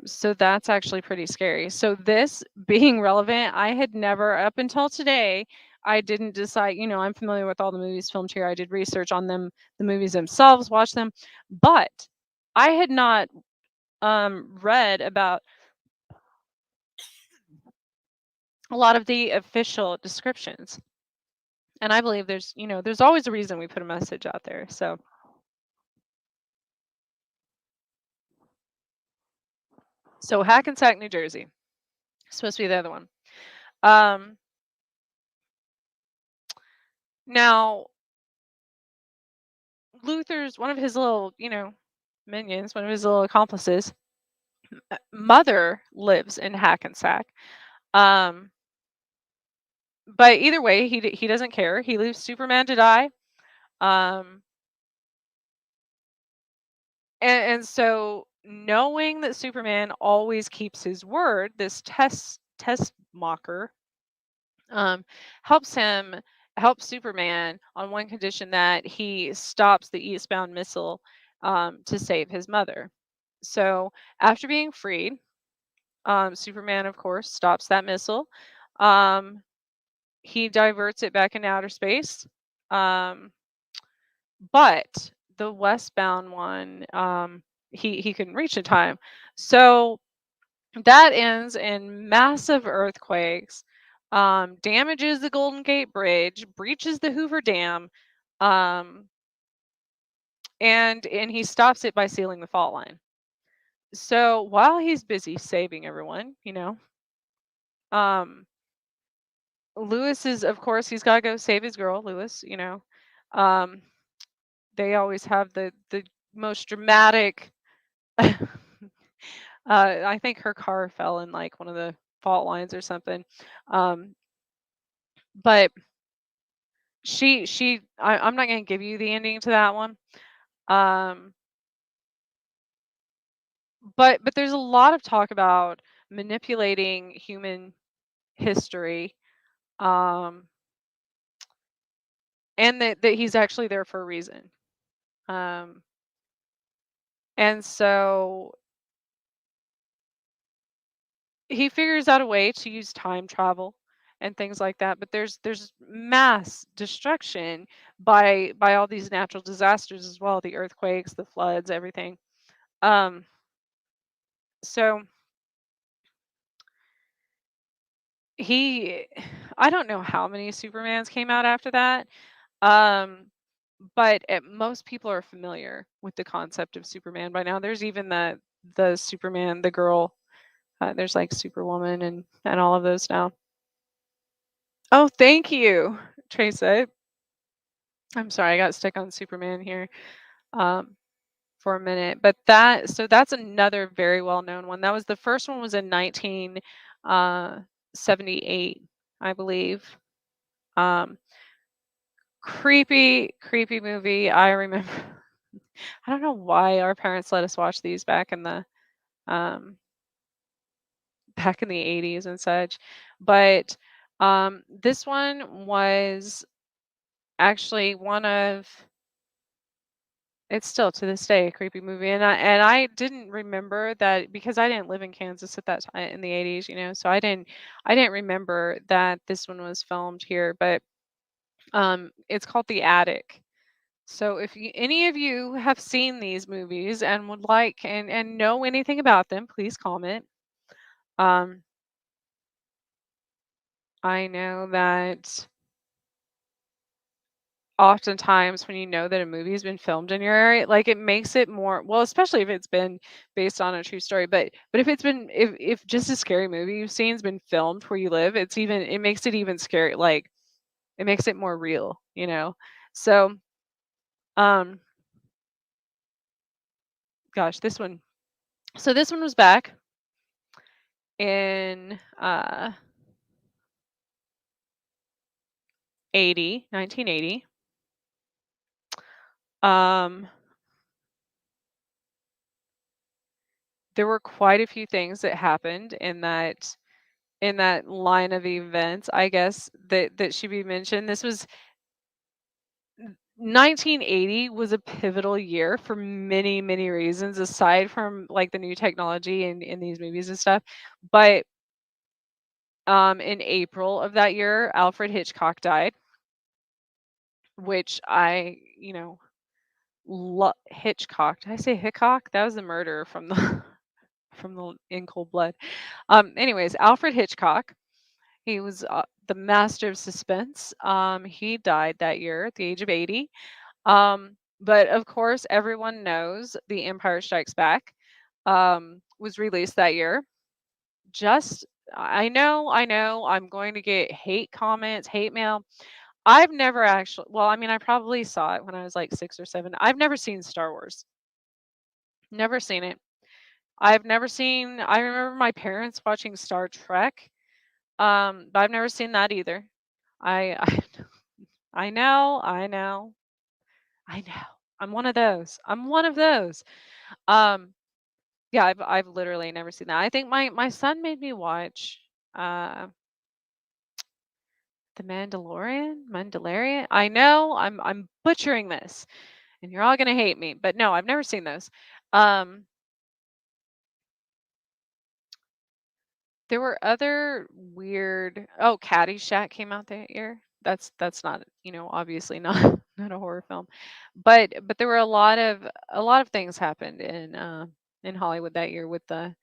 So that's actually pretty scary. So this being relevant, I had never up until today, I didn't decide, I'm familiar with all the movies filmed here. I did research on them, the movies themselves, watch them, but I had not read about a lot of the official descriptions. And I believe there's always a reason we put a message out there. So Hackensack, New Jersey, supposed to be the other one. Um, Now, Luther's one of his little, minions, one of his little accomplices, mother lives in Hackensack. Um, but either way, he doesn't care. He leaves Superman to die. Um, and so knowing that Superman always keeps his word, this test mocker um, helps him help Superman on one condition that he stops the eastbound missile to save his mother. So after being freed, Superman, of course, stops that missile. Um, he diverts it back into outer space. Um, but the westbound one, he couldn't reach in time. So that ends in massive earthquakes, damages the Golden Gate Bridge, breaches the Hoover Dam, um, and he stops it by sealing the fault line. So while he's busy saving everyone, um, Lewis is, of course, he's got to go save his girl, Lewis. Um, they always have the most dramatic. I think her car fell in like one of the fault lines or something. Um, but I'm not going to give you the ending to that one. Um, but there's a lot of talk about manipulating human history, um, and that he's actually there for a reason. Um, and so he figures out a way to use time travel and things like that, but there's mass destruction by all these natural disasters as well, the earthquakes, the floods, everything. Um, so he I don't know how many Supermans came out after that. Um, but most people are familiar with the concept of Superman by now. There's even the Superman, the girl. There's like Superwoman and all of those now. Oh, thank you, Teresa. I'm sorry, I got stuck on Superman here um, for a minute. But that's another very well known one. That was the first one was in 1978, I believe. Um, creepy movie. I remember. I don't know why our parents let us watch these um, back in the 80s and such, but this one was actually one of it's still to this day a creepy movie, and I didn't remember that because I didn't live in Kansas at that time in the 80s, so I didn't remember that this one was filmed here, but it's called The Attic. So if any of you have seen these movies and would like and know anything about them, please comment. Um, I know that oftentimes when you know that a movie has been filmed in your area, like it makes it more well, especially if it's been based on a true story. But if it's been if just a scary movie you've seen has been filmed where you live, it makes it even scary. Like it makes it more real. So um gosh, this one. So this one was back in 1980. Um there were quite a few things that happened in that line of events, I guess, that should be mentioned. 1980 was a pivotal year for many, many reasons, aside from like the new technology in these movies and stuff. But in April of that year, Alfred Hitchcock died, which Hitchcock. Did I say Hickok? That was the murder from the from the In Cold Blood. Anyways, Alfred Hitchcock. He was the master of suspense. He died that year at the age of 80. But of course, everyone knows The Empire Strikes Back was released that year. Just, I know, I'm going to get hate comments, hate mail. I've never actually, well, I mean, I probably saw it when I was like 6 or 7. I've never seen Star Wars. Never seen it. I remember my parents watching Star Trek, but I've never seen that either. I I know, I know, I know. I'm one of those. I'm one of those. Um, yeah, I've literally never seen that. I think my son made me watch uh The Mandalorian. I know I'm butchering this, and you're all gonna hate me, but no, I've never seen those. Um, there were other weird. Oh, Caddyshack came out that year. That's not obviously not not a horror film, but there were a lot of things happened in Hollywood that year with the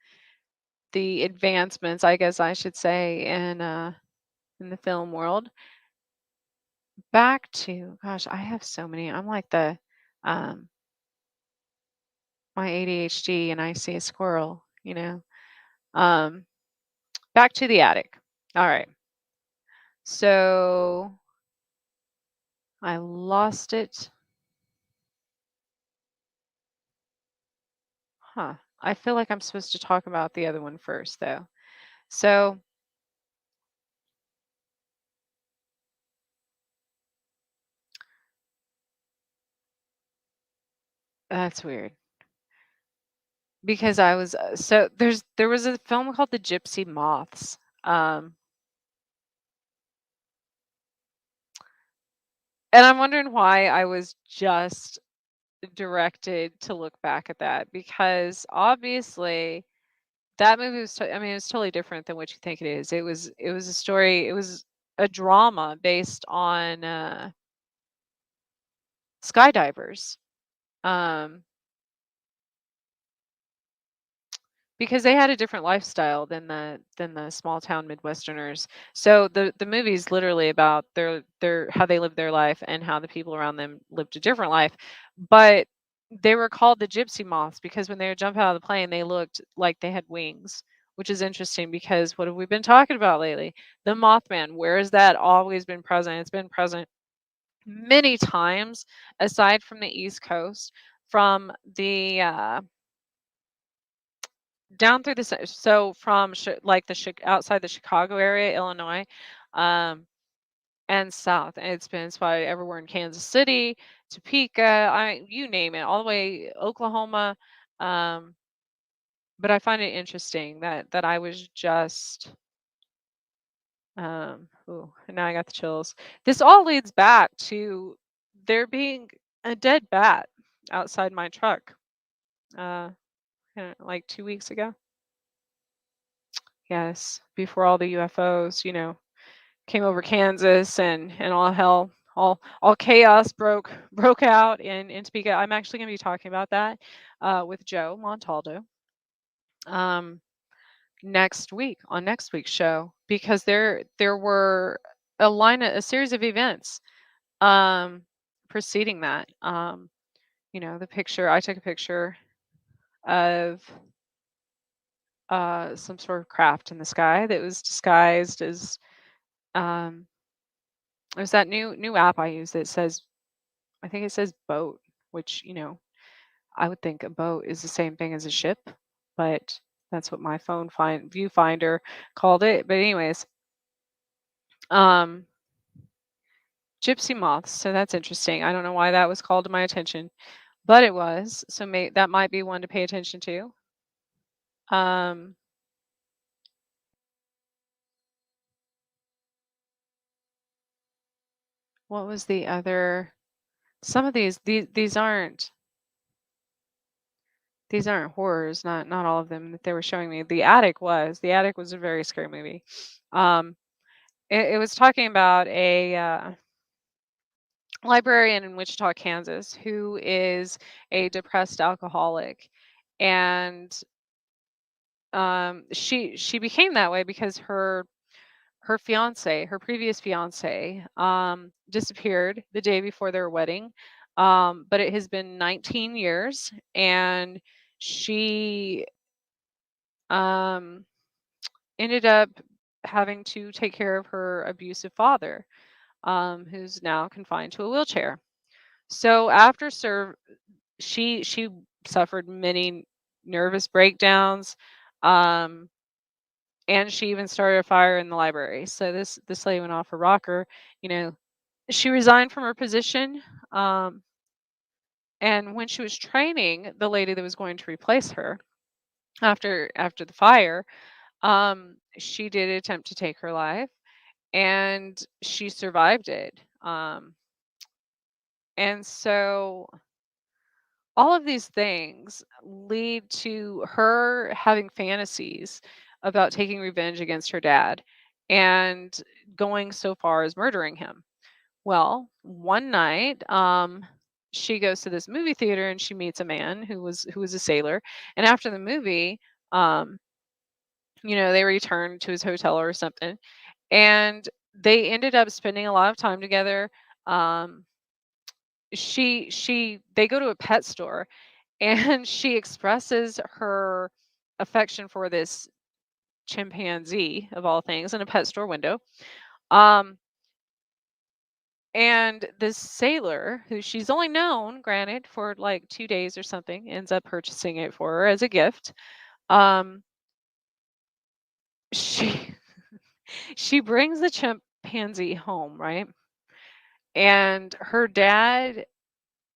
advancements, I guess I should say, in the film world. Back to gosh, I have so many. I'm like um my ADHD and I see a squirrel. Um back to the attic. All right. So I lost it. Huh. I feel like I'm supposed to talk about the other one first though. So that's weird. because I was there was a film called The Gypsy Moths. Um, and I'm wondering why I was just directed to look back at that because obviously that movie was I mean, it was totally different than what you think it is. It was a story, it was a drama based on skydivers. Um, because they had a different lifestyle than the small town Midwesterners. So the movie is literally about their how they lived their life and how the people around them lived a different life. But they were called the gypsy moths because when they would jump out of the plane, they looked like they had wings, which is interesting because what have we been talking about lately? The Mothman. Where has that always been present? It's been present many times aside from the East Coast, from the down through the so from like outside the Chicago area, Illinois, um, and south. And it's been spotted everywhere in Kansas City, Topeka, you name it, all the way Oklahoma. Um, but I find it interesting that I was just ooh, and now I got the chills. This all leads back to there being a dead bat outside my truck, uh, like 2 weeks ago. Yes, before all the UFOs, came over Kansas and all hell, all chaos broke out in Topeka. I'm actually going to be talking about that with Joe Montaldo um, next week on next week's show because there were a series of events um, preceding that. The picture I took a picture of some sort of craft in the sky that was disguised as um, there's that new app I use that says I think it says boat, which, I would think a boat is the same thing as a ship, but that's what my phone viewfinder called it. But anyways, um, gypsy moths. So that's interesting. I don't know why that was called to my attention, but it was. So that might be one to pay attention to. Um, what was the other? Some of these aren't horrors. Not all of them that they were showing me. The Attic was. The Attic was a very scary movie. Um, it was talking about a librarian in Wichita, Kansas, who is a depressed alcoholic, and she became that way because her previous fiance, disappeared the day before their wedding. But it has been 19 years, and she um, ended up having to take care of her abusive father, who's now confined to a wheelchair. So she suffered many nervous breakdowns, um, and she even started a fire in the library. So this lady went off her rocker. You know, she resigned from her position, um, and when she was training the lady that was going to replace her after the fire, she did attempt to take her life, and she survived it. And so all of these things lead to her having fantasies about taking revenge against her dad and going so far as murdering him. Well, one night, she goes to this movie theater and she meets a man who was a sailor. And after the movie, um, they returned to his hotel or something, and they ended up spending a lot of time together. Um, they go to a pet store, and she expresses her affection for this chimpanzee of all things in a pet store window. Um, and this sailor, who she's only known, granted, for like 2 days or something, ends up purchasing it for her as a gift. Um, she she brings the chimpanzee home, right? And her dad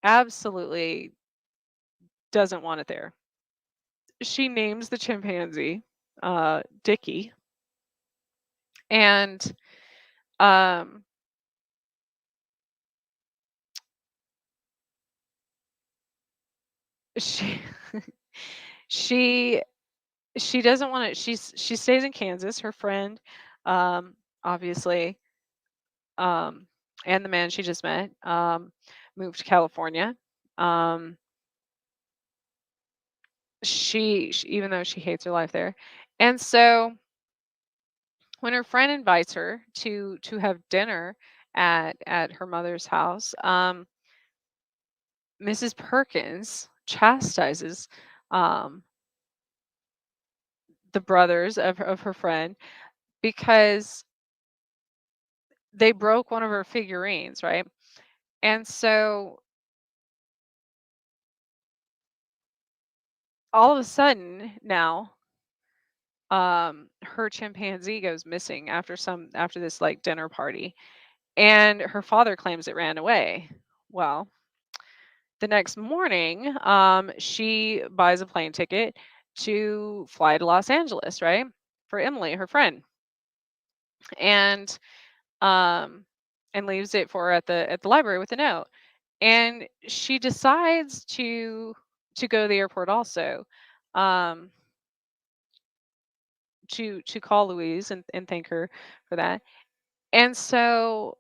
absolutely doesn't want it there. she names the chimpanzee Dicky, and um, she she she doesn't want to. She stays in Kansas. Her friend, um, obviously, um, and the man she just met, moved to California. Um, even though she hates her life there, and so when her friend invites her to have dinner at her mother's house, Mrs. Perkins chastises um, the brothers of her friend because they broke one of her figurines, right? And so all of a sudden now, her chimpanzee goes missing after this like dinner party, and her father claims it ran away. Well, the next morning, she buys a plane ticket to fly to Los Angeles, right? For Emily, her friend. And um and leaves it for her at the library with a note. And she decides to go to the airport also. Um to call Louise and thank her for that. And so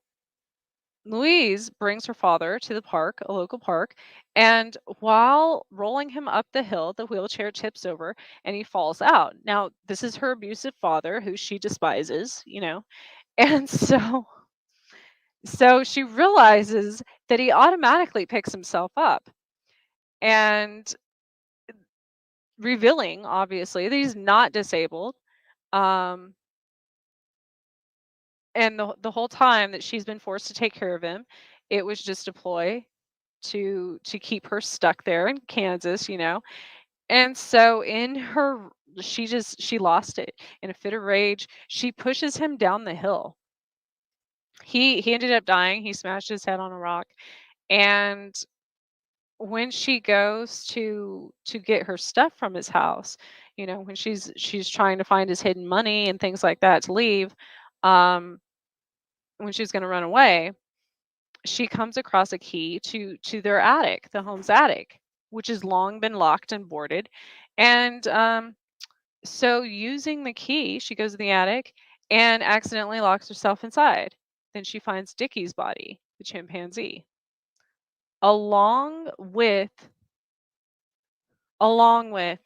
Louise brings her father to the park, a local park, and while rolling him up the hill, the wheelchair tips over and he falls out. Now, this is her abusive father who she despises, you know. And so she realizes that he automatically picks himself up and revealing obviously that he's not disabled. Um and the whole time that she's been forced to take care of him, it was just a ploy to keep her stuck there in Kansas, you know. And so in her she lost it in a fit of rage. She pushes him down the hill. He ended up dying. He smashed his head on a rock. And when she goes to get her stuff from his house, you know, when she's trying to find his hidden money and things like that to leave, um, when she's going to run away, she comes across a key to their attic, the home's attic, which has long been locked and boarded. And so using the key, she goes in the attic and accidentally locks herself inside. Then she finds Dickie's body, the chimpanzee, along with along with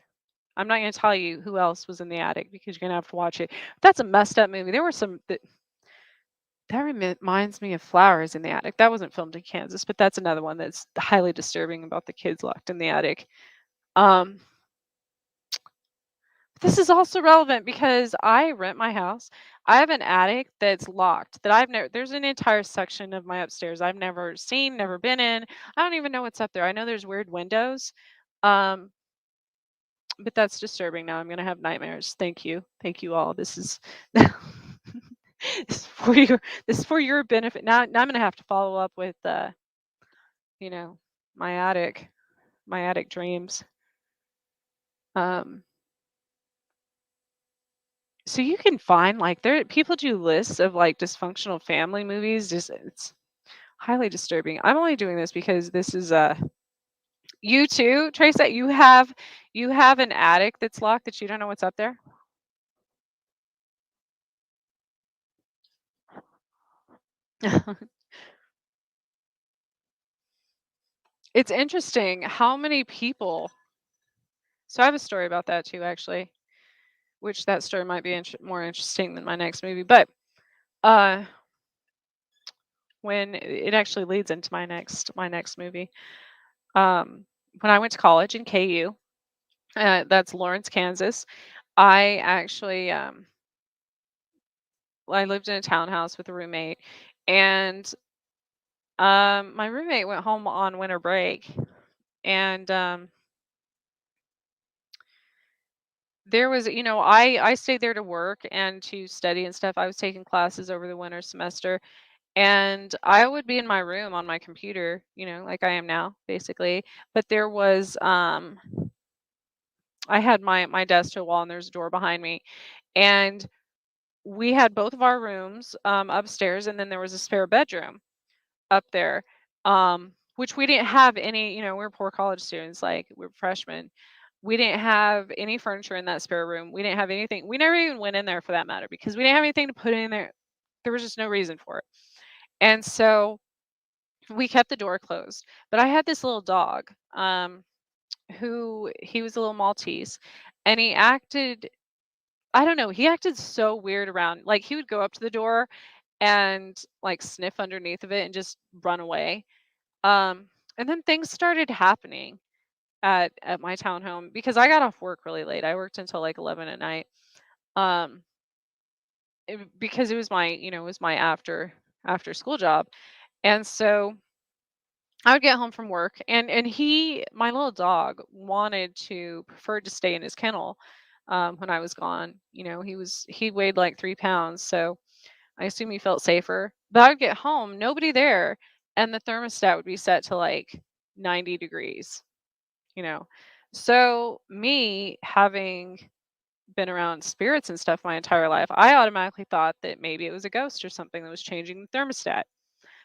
I'm not going to tell you who else was in the attic because you're going to have to watch it. That's a messed up movie. There were some that reminds me of Flowers in the Attic. That wasn't filmed in Kansas, but that's another one that's highly disturbing about the kids locked in the attic. Um, this is also relevant because I rent my house. I have an attic that's locked that I've never, there's an entire section of my upstairs I've never seen, never been in. I don't even know what's up there. I know there's weird windows. Um, but that's disturbing now. I'm going to have nightmares. Thank you. Thank you all. This is this is for your this is for your benefit. Now I'm going to have to follow up with you know, my attic, my attic dreams. Um, so you can find like there people do lists of like dysfunctional family movies. Just it's highly disturbing. I'm only doing this because this is you too, Trace. That you have an attic that's locked that you don't know what's up there. It's interesting how many people. So I have a story about that too, actually, which that story might be more interesting than my next movie. But uh, when it actually leads into my next movie. When I went to college in KU, that's Lawrence, Kansas. I actually I lived in a townhouse with a roommate, and my roommate went home on winter break, and there was, you know, I stayed there to work and to study and stuff. I was taking classes over the winter semester, and I would be in my room on my computer, you know, like I am now, basically. But there was I had my desk to a wall and there's a door behind me. And we had both of our rooms upstairs, and then there was a spare bedroom up there, which we didn't have any, we were poor college students, like we were freshmen. We didn't have any furniture in that spare room. We didn't have anything. We never even went in there for that matter because we didn't have anything to put in there. There was just no reason for it. And so we kept the door closed. But I had this little dog, who he was a little Maltese, and he acted, I don't know, he acted so weird around. Like he would go up to the door and like sniff underneath of it and just run away. Um, and then things started happening at my townhome because I got off work really late. I worked until like 11 at night. Um, because it was my, it was my after school job. And so I would get home from work, and he, my little dog, preferred to stay in his kennel when I was gone. He weighed like 3 pounds, so I assume he felt safer. But I would get home, nobody there, and the thermostat would be set to like 90 degrees, you know. So me having been around spirits and stuff my entire life, I automatically thought that maybe it was a ghost or something that was changing the thermostat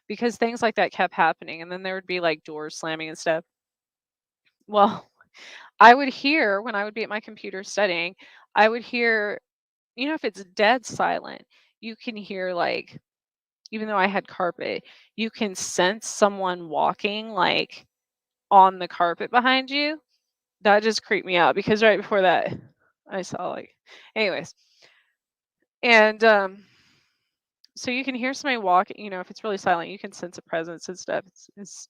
because things like that kept happening. And then there would be like doors slamming and stuff. Well, I would hear when I would be at my computer studying, I would hear, if it's dead silent, you can hear like, even though I had carpet, you can sense someone walking like on the carpet behind you. That just creeped me out because right before that, I saw like, anyways. And so you can hear somebody walking, if it's really silent, you can sense a presence and stuff. It's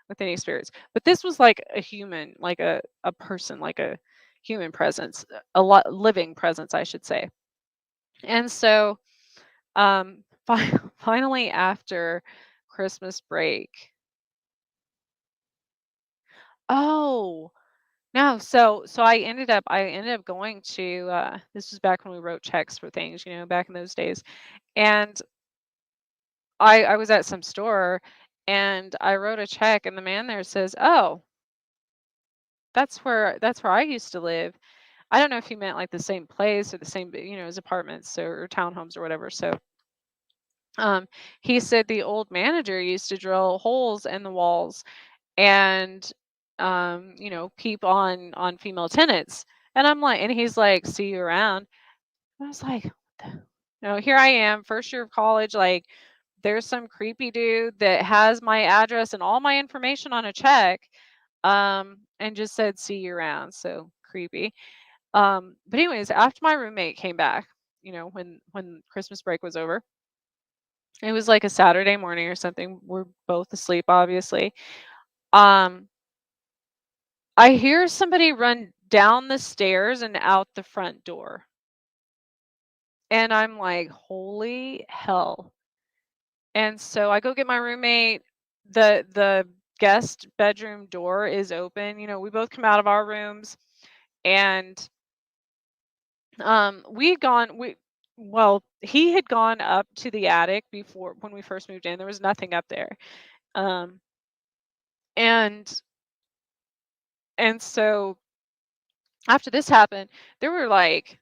with any spirits. But this was like a human, like a person, like a human presence, a lot living presence, I should say. And so finally after Christmas break. Oh, no, so I ended up going to this was back when we wrote checks for things, back in those days. And I was at some store and I wrote a check and the man there says, "Oh, that's where I used to live." I don't know if he meant like the same place or the same, as apartments or townhomes or whatever. So um he said the old manager used to drill holes in the walls and peep on female tenants. And I'm like, and he's like, "See you around." I was like, "What the-" Here I am, first year of college, like there's some creepy dude that has my address and all my information on a check, and just said, "See you around." So creepy. But anyways, after my roommate came back, when Christmas break was over, it was like a Saturday morning or something. We're both asleep, obviously. Um, I hear somebody run down the stairs and out the front door. And I'm like, holy hell. And so I go get my roommate. The guest bedroom door is open. We both come out of our rooms and we had gone we well, he had gone up to the attic before when we first moved in. There was nothing up there. Um and and so after this happened, there were like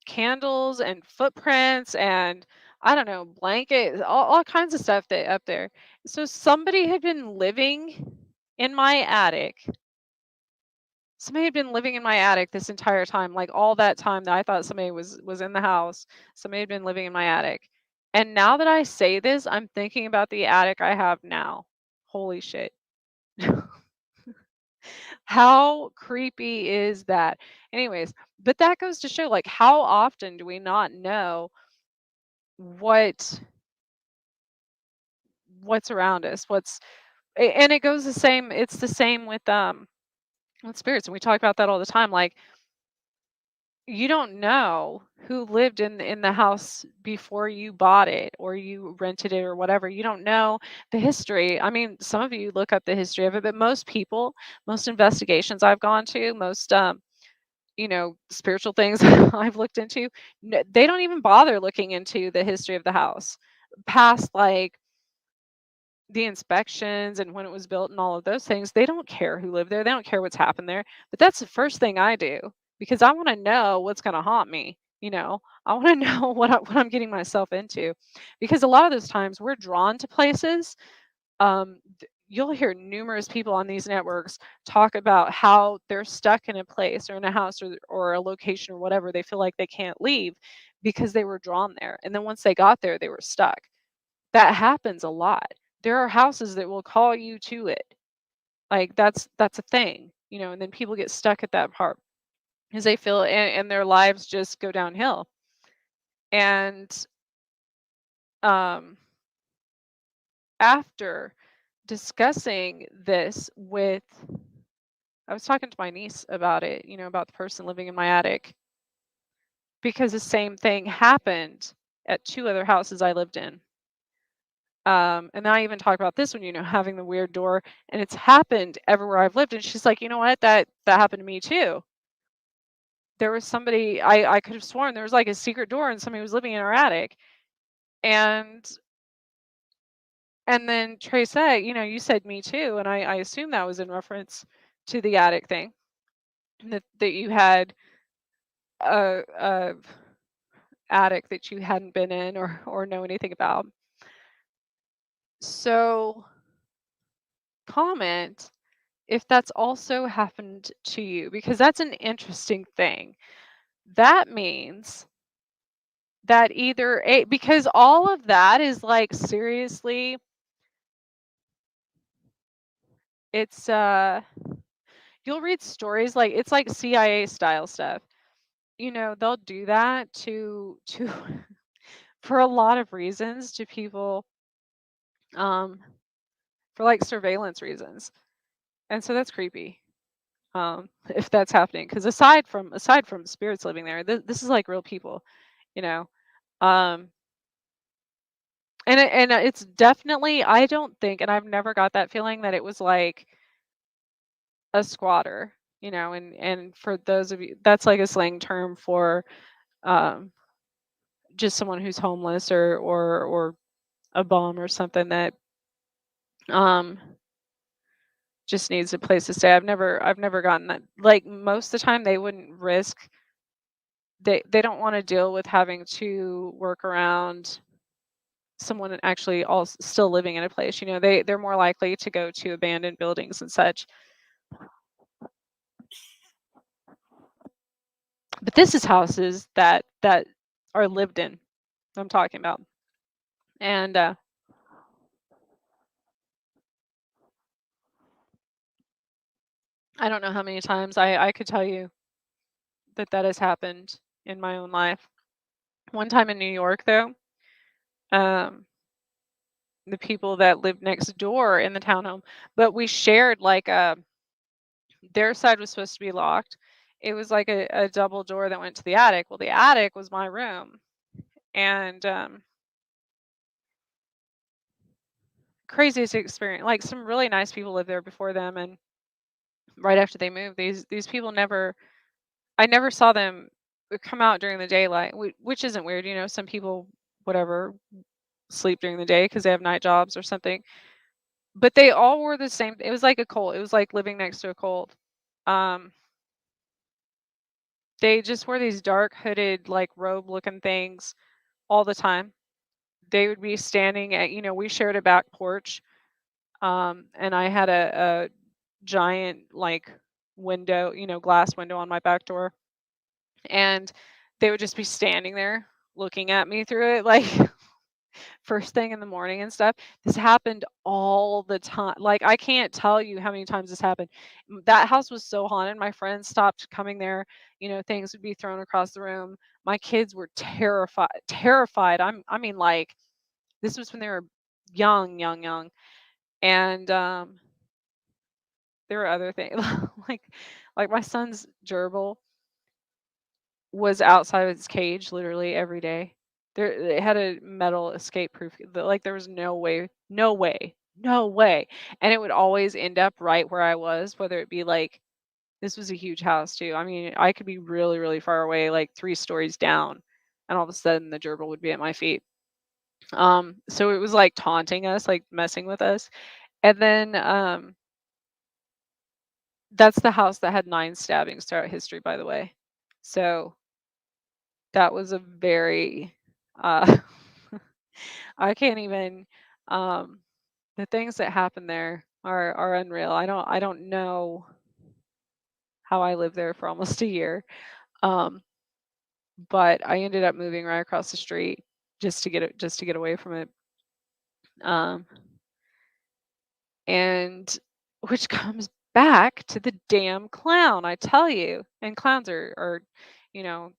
candles and footprints and I don't know, blankets, all kinds of stuff that up there. So somebody had been living in my attic. Somebody had been living in my attic this entire time, like all that time that I thought somebody was in the house. Somebody had been living in my attic. And now that I say this, I'm thinking about the attic I have now. Holy shit. How creepy is that? Anyways, but that goes to show like how often do we not know what what's around us, and it goes the same, it's the same with spirits, and we talk about that all the time. Like you don't know who lived in the house before you bought it or you rented it or whatever. You don't know the history. I mean, some of you look up the history of it, but most people, most investigations I've gone to, most spiritual things I've looked into, they don't even bother looking into the history of the house past like the inspections and when it was built and all of those things, they don't care who lived there. They don't care what's happened there. But that's the first thing I do because I want to know what's going to haunt me. I want to know what I'm getting myself into, because a lot of those times we're drawn to places. You'll hear numerous people on these networks talk about how they're stuck in a place or in a house or a location or whatever. They feel like they can't leave because they were drawn there. And then once they got there, they were stuck. That happens a lot. There are houses that will call you to it. Like that's a thing, and then people get stuck at that part because they feel and their lives just go downhill. And um after discussing this with I was talking to my niece about it, about the person living in my attic, because the same thing happened at two other houses I lived in. And I even talked about this one, having the weird door, and it's happened everywhere I've lived. And she's like, you know what? That happened to me too. There was somebody I could have sworn there was like a secret door and somebody was living in our attic. And then Trey said, you said me too, and I assume that was in reference to the attic thing. That you had a attic that you hadn't been in or know anything about. So comment if that's also happened to you, because that's an interesting thing. That means that either a because all of that is like, seriously, it's you'll read stories like it's like CIA style stuff. They'll do that to for a lot of reasons to people, um for like surveillance reasons. And so that's creepy. If that's happening, because aside from spirits living there, this is like real people, you know. Um, and it's definitely, I don't think, and I've never got that feeling that it was like a squatter, and for those of you, that's like a slang term for um just someone who's homeless or a bum or something that um just needs a place to stay. I've never gotten that. Like, most of the time they wouldn't risk, they don't want to deal with having to work around someone actually all still living in a place. They're more likely to go to abandoned buildings and such. But this is houses that are lived in, I'm talking about. And I don't know how many times I could tell you that has happened in my own life. One time in New York, though, um the people that lived next door in the townhome, but we shared like their side was supposed to be locked. It was like a double door that went to the attic. Well, the attic was my room. And craziest experience. Like, some really nice people lived there before them, and right after they moved, these people never I never saw them come out during the daylight, which isn't weird. Some people, whatever, sleep during the day because they have night jobs or something. But they all wore the same. It was like a cult. It was like living next to a cult. Um, they just wore these dark hooded, like, robe looking things all the time. They would be standing at, we shared a back porch, and I had a giant, like, window, glass window on my back door, and they would just be standing there looking at me through it, like, first thing in the morning and stuff. This happened all the time. Like, I can't tell you how many times this happened. That house was so haunted. My friends stopped coming there. Things would be thrown across the room. My kids were terrified. I mean, like, this was when they were young, young, young. And there were other things like my son's gerbil was outside of its cage literally every day. It had a metal escape proof. Like, there was no way, no way, no way. And it would always end up right where I was, whether it be like, this was a huge house too. I mean, I could be really, really far away, like 3 stories down, and all of a sudden the gerbil would be at my feet. So it was like taunting us, like messing with us. And then that's the house that had 9 stabbings throughout history, by the way. So that was a very uh I can't even um the things that happen there are unreal. I don't know how I lived there for almost a year. Um but I ended up moving right across the street just to get away from it. Um and which comes back to the damn clown, I tell you. And clowns are you know,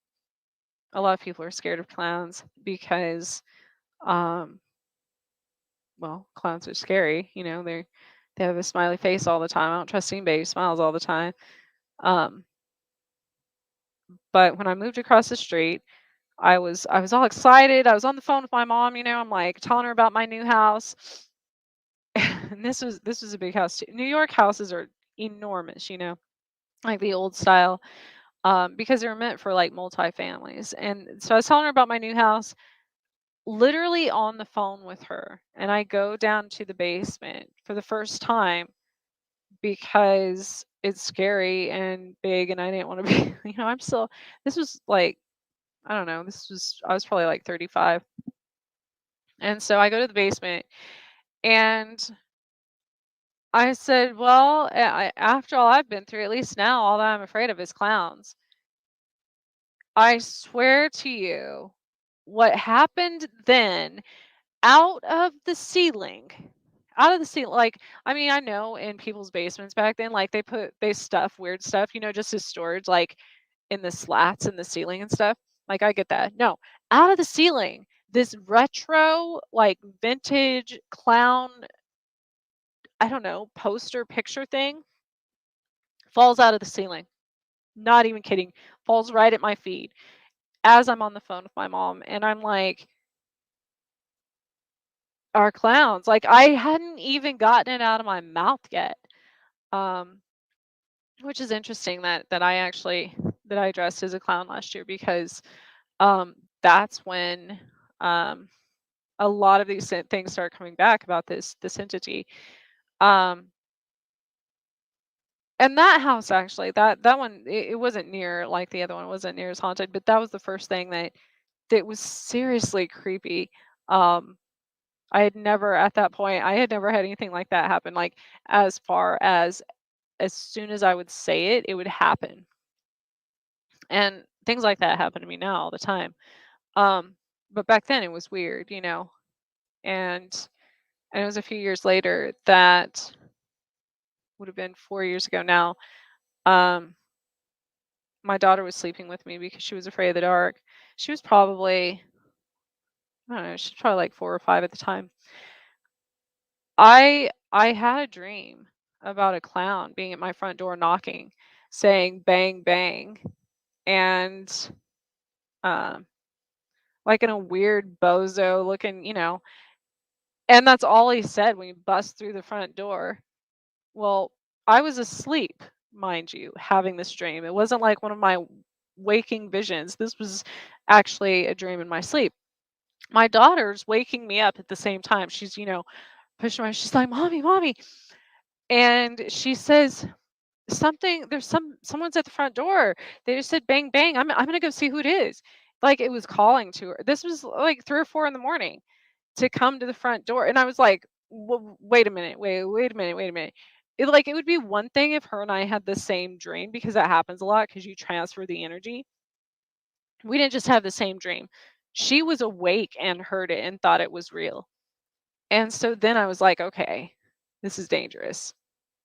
a lot of people are scared of clowns because um well, clowns are scary, they have a smiley face all the time. I don't trust anybody who smiles all the time. Um, but when I moved across the street, I was all excited. I was on the phone with my mom, I'm like telling her about my new house. And this was a big house too. New York houses are enormous, like the old style, because they were meant for like multi-families. And so I was telling her about my new house, literally on the phone with her. And I go down to the basement for the first time because it's scary and big and I didn't want to be, I'm still, this was like, I don't know, I was probably like 35. And so I go to the basement and I said, well, after all I've been through, at least now all that I'm afraid of is clowns. I swear to you, what happened then, out of the ceiling, like, I mean, I know in people's basements back then, like they stuff weird stuff, just as storage, like in the slats in the ceiling and stuff. Like I get that. No, out of the ceiling, this retro, like vintage clown, I don't know, poster picture thing falls out of the ceiling. Not even kidding. Falls right at my feet as I'm on the phone with my mom. And I'm like, our clowns. Like I hadn't even gotten it out of my mouth yet. Um, which is interesting that that I dressed as a clown last year because um that's when um a lot of these things start coming back about this entity. Um, and that house actually, that one, it wasn't near like the other one. It wasn't near as haunted, but that was the first thing that was seriously creepy. Um, I had never at that point, I had never had anything like that happen. Like as far as soon as I would say it, it would happen. And things like that happen to me now all the time. Um, but back then it was weird, and and it was a few years later that would have been 4 years ago now. Um, my daughter was sleeping with me because she was afraid of the dark. She was probably, I don't know, she's probably like 4 or 5 at the time. I had a dream about a clown being at my front door knocking, saying bang bang, and um, like in a weird bozo looking, and that's all he said when you bust through the front door. Well, I was asleep, mind you, having this dream. It wasn't like one of my waking visions. This was actually a dream in my sleep. My daughter's waking me up at the same time. She's, pushing my, she's like, Mommy, Mommy. And she says, something, there's someone's at the front door. They just said bang bang. I'm gonna go see who it is. Like it was calling to her. This was like 3 or 4 in the morning to come to the front door. And I was like, wait a minute, wait a minute, wait a minute. It would be one thing if her and I had the same dream because that happens a lot because you transfer the energy. We didn't just have the same dream. She was awake and heard it and thought it was real. And so then I was like, okay, this is dangerous.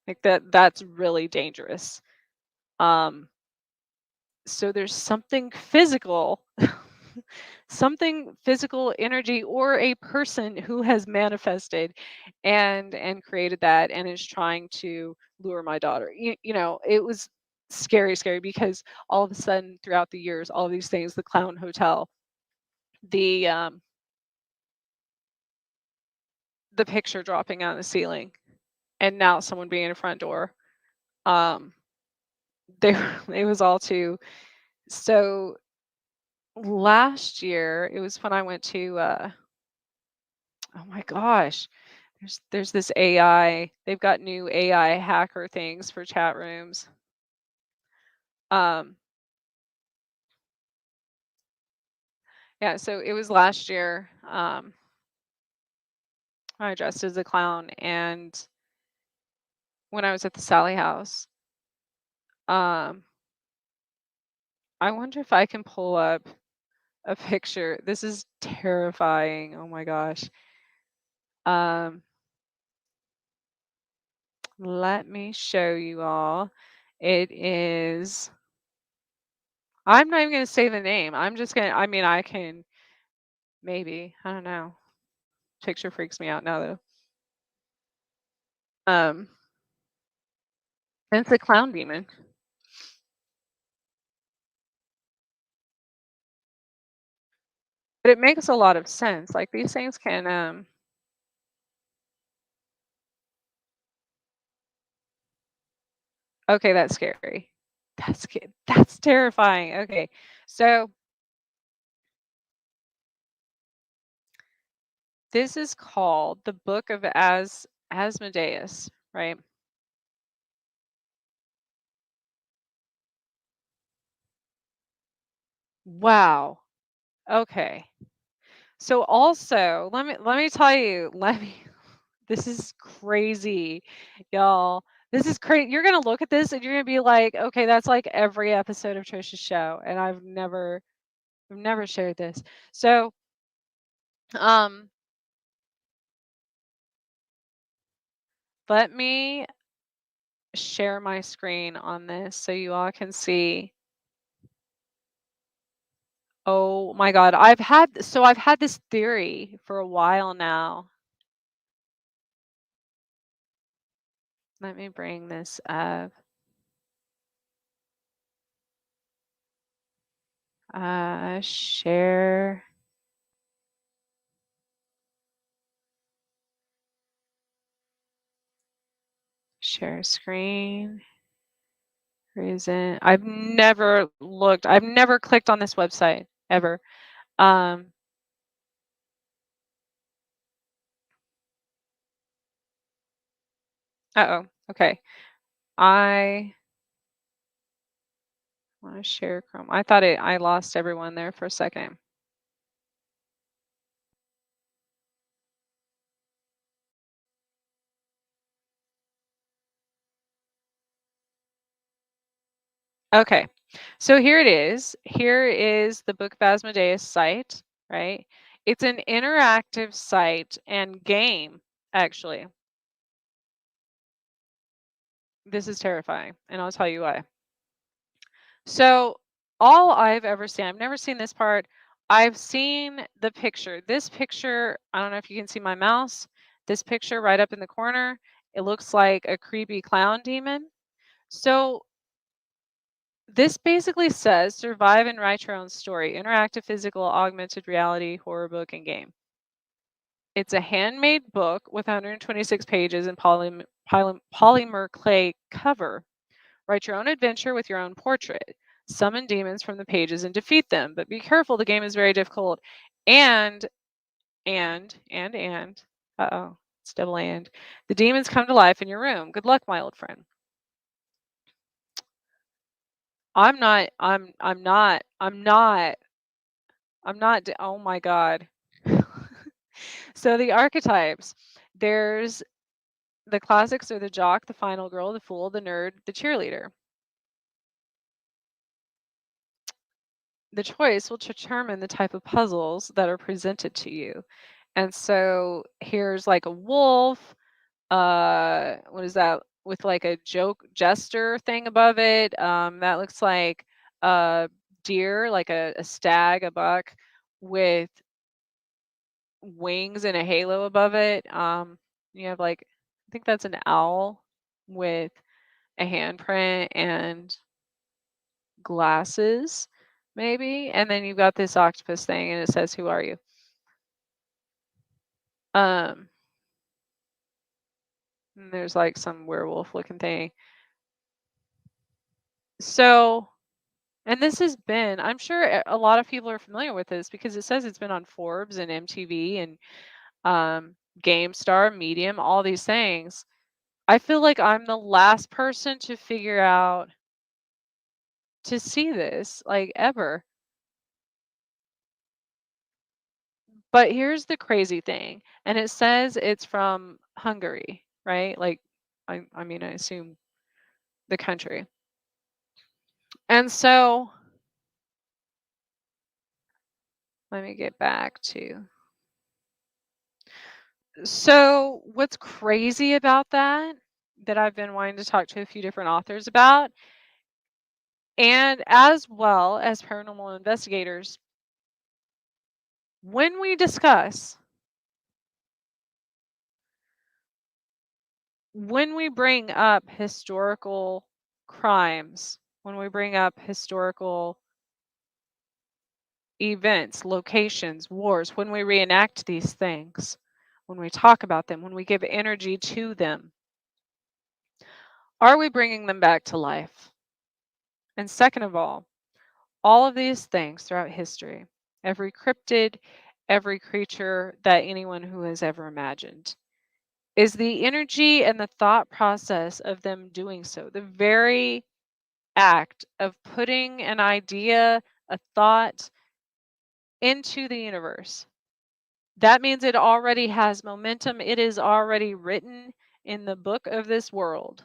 Like that's really dangerous. Um, so there's something physical, something physical energy or a person who has manifested and created that and is trying to lure my daughter. It was scary because all of a sudden throughout the years, all of these things, the clown hotel, the the picture dropping out of the ceiling, and now someone being in a front door. Um, they it was all too. So last year, it was when I went to Oh my gosh. There's this AI. They've got new AI hacker things for chat rooms. Um, yeah, so it was last year. I dressed as a clown, and when I was at the Sally House, um, I wonder if I can pull up a picture. This is terrifying. Oh my gosh. Um, let me show you all. It is, I'm not even going to say the name. I'm just going to, I mean, I can maybe, I don't know. Picture freaks me out now though. Um, it's a clown demon, but it makes a lot of sense. Like these things can, okay, that's scary. That's terrifying. Okay. So this is called the Book of Asmodeus, right? Wow. Okay. So also, let me tell you, let me this is crazy, y'all. This is crazy. You're gonna look at this and you're gonna be like, okay, that's like every episode of Trisha's show, and I've never shared this. So, um, let me share my screen on this so you all can see. Oh my God, I've had this theory for a while now. Let me bring this up. Share screen. Reason. I've never clicked on this website ever. Um, uh-oh. Okay. I want to share Chrome. I lost everyone there for a second. Okay. So here it is. Here is the Book of Asmodeus site, right? It's an interactive site and game, actually. This is terrifying, and I'll tell you why. So, all I've ever seen, I've never seen this part. I've seen the picture. This picture, I don't know if you can see my mouse. This picture right up in the corner, it looks like a creepy clown demon. So, this basically says survive and write your own story. Interactive, physical, augmented reality, horror book, and game. It's a handmade book with 126 pages and polymer clay cover. Write your own adventure with your own portrait. Summon demons from the pages and defeat them, but be careful, the game is very difficult. And, and, uh-oh, it's double and. The demons come to life in your room. Good luck, my old friend. Oh my God. So the archetypes, there's the classics are the jock, the final girl, the fool, the nerd, the cheerleader. The choice will determine the type of puzzles that are presented to you. And so here's like a wolf, what is that? With like a joke jester thing above it. That looks like a deer, like a stag, a buck with wings and a halo above it. You have like, I think that's an owl with a handprint and glasses, maybe. And then you've got this octopus thing and it says, "Who are you?" Um, and there's like some werewolf looking thing. So, and this has been, I'm sure a lot of people are familiar with this because it says it's been on Forbes and MTV. And um, Game Star, Medium, all these things. I feel like I'm the last person to figure out to see this, like, ever. But here's the crazy thing, and it says it's from Hungary, right? Like, I mean, I assume the country. And so, let me get back to. So, what's crazy about that, that I've been wanting to talk to a few different authors about, and as well as paranormal investigators, when we discuss, when we bring up historical crimes, when we bring up historical events, locations, wars, when we reenact these things, when we talk about them, when we give energy to them, are we bringing them back to life? And second of all of these things throughout history, every cryptid, every creature that anyone who has ever imagined, is the energy and the thought process of them doing so. The very act of putting an idea, a thought into the universe. That means it already has momentum. It is already written in the book of this world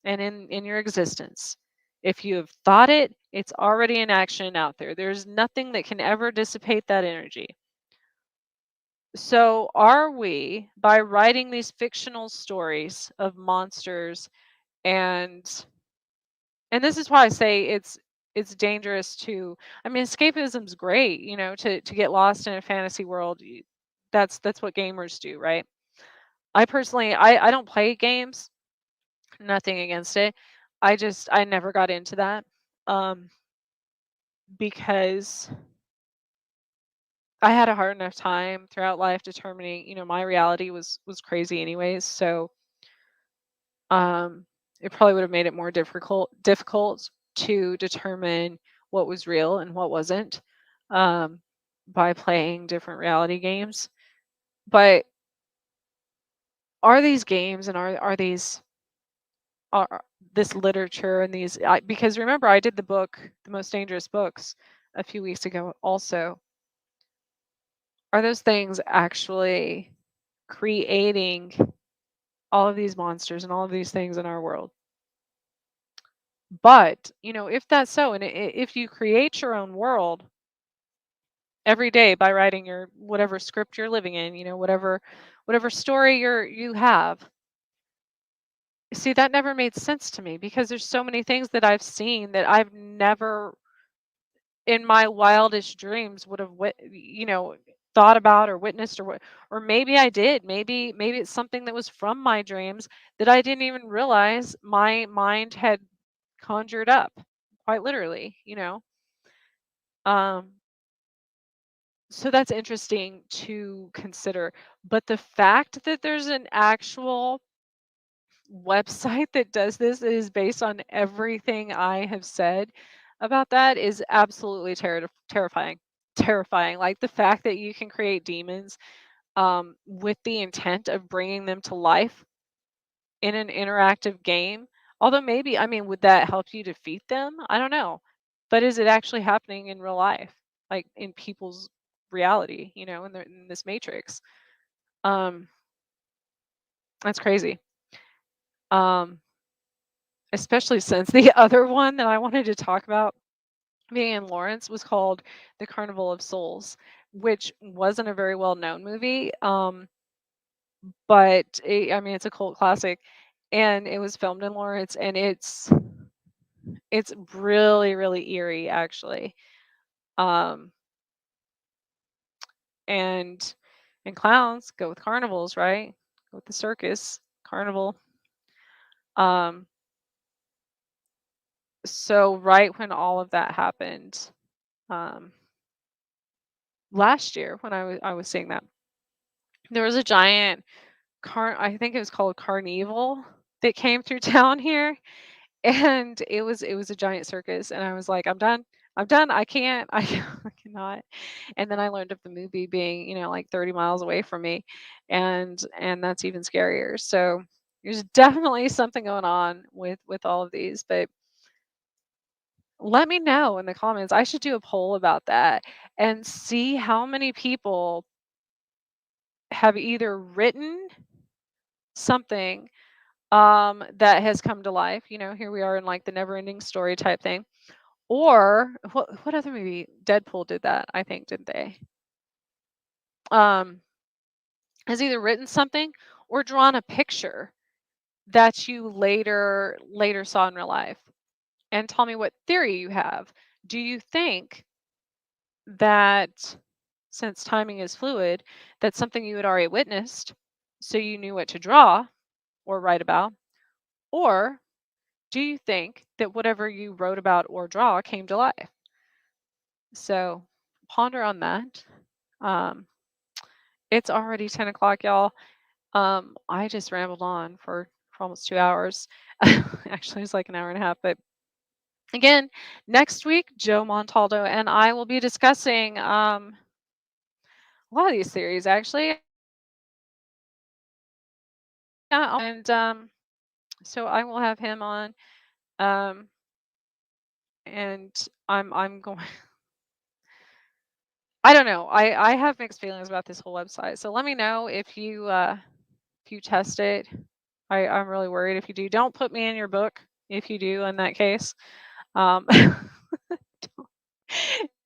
and in your existence. If you have thought it, it's already in action out there. There's nothing that can ever dissipate that energy. So, are we, by writing these fictional stories of monsters, and this is why I say it's dangerous to, I mean, escapism's great, to get lost in a fantasy world. That's what gamers do, right? I personally, I don't play games, nothing against it. I never got into that. Um because I had a hard enough time throughout life determining, my reality was crazy anyways. So um it probably would have made it more difficult to determine what was real and what wasn't, um by playing different reality games. But are these games, and are these, are this literature and these, because remember, I did the book, The Most Dangerous Books, a few weeks ago also. Are those things actually creating all of these monsters and all of these things in our world? But, if that's so, and if you create your own world every day by writing your whatever script you're living in, whatever story you have. See, that never made sense to me, because there's so many things that I've seen that I've never in my wildest dreams would have thought about or witnessed, or maybe I did. Maybe it's something that was from my dreams that I didn't even realize my mind had conjured up, quite literally. um so that's interesting to consider. But the fact that there's an actual website that does this, that is based on everything I have said about that, is absolutely terrifying. Terrifying. Like, the fact that you can create demons, with the intent of bringing them to life in an interactive game. Although, maybe, I mean, would that help you defeat them? I don't know. But is it actually happening in real life, like in people's reality? In this matrix. Um, that's crazy. Um, Especially since the other one that I wanted to talk about being in Lawrence was called The Carnival of Souls, which wasn't a very well known movie. But I mean, it's a cult classic, and it was filmed in Lawrence, and it's really, really eerie, actually. Um, and clowns go with carnivals, right? Go with the circus carnival. Um, so right when all of that happened, um, last year, when I was seeing that, there was a giant I think it was called Carnival, that came through town here, and it was a giant circus, and I was like, I'm done. I'm done. I can't. cannot. And then I learned of the movie being, like 30 miles away from me, and that's even scarier. So there's definitely something going on with all of these, but let me know in the comments. I should do a poll about that and see how many people have either written something that has come to life. Here we are in like the never ending story type thing. Or what other movie? Deadpool did that, I think, didn't they? Um, has either written something or drawn a picture that you later saw in real life. And tell me what theory you have. Do you think that since timing is fluid, that's something you had already witnessed, so you knew what to draw or write about? Or do you think that whatever you wrote about or draw came to life? So ponder on that. Um, it's already 10 o'clock, y'all. I just rambled on for almost 2 hours. Actually, it's like an hour and a half. But again, next week, Joe Montaldo and I will be discussing a lot of these theories, actually. And so I will have him on. Um, and I'm going. I don't know. I have mixed feelings about this whole website. So let me know if you test it. I'm really worried if you do. Don't put me in your book if you do in that case. Um,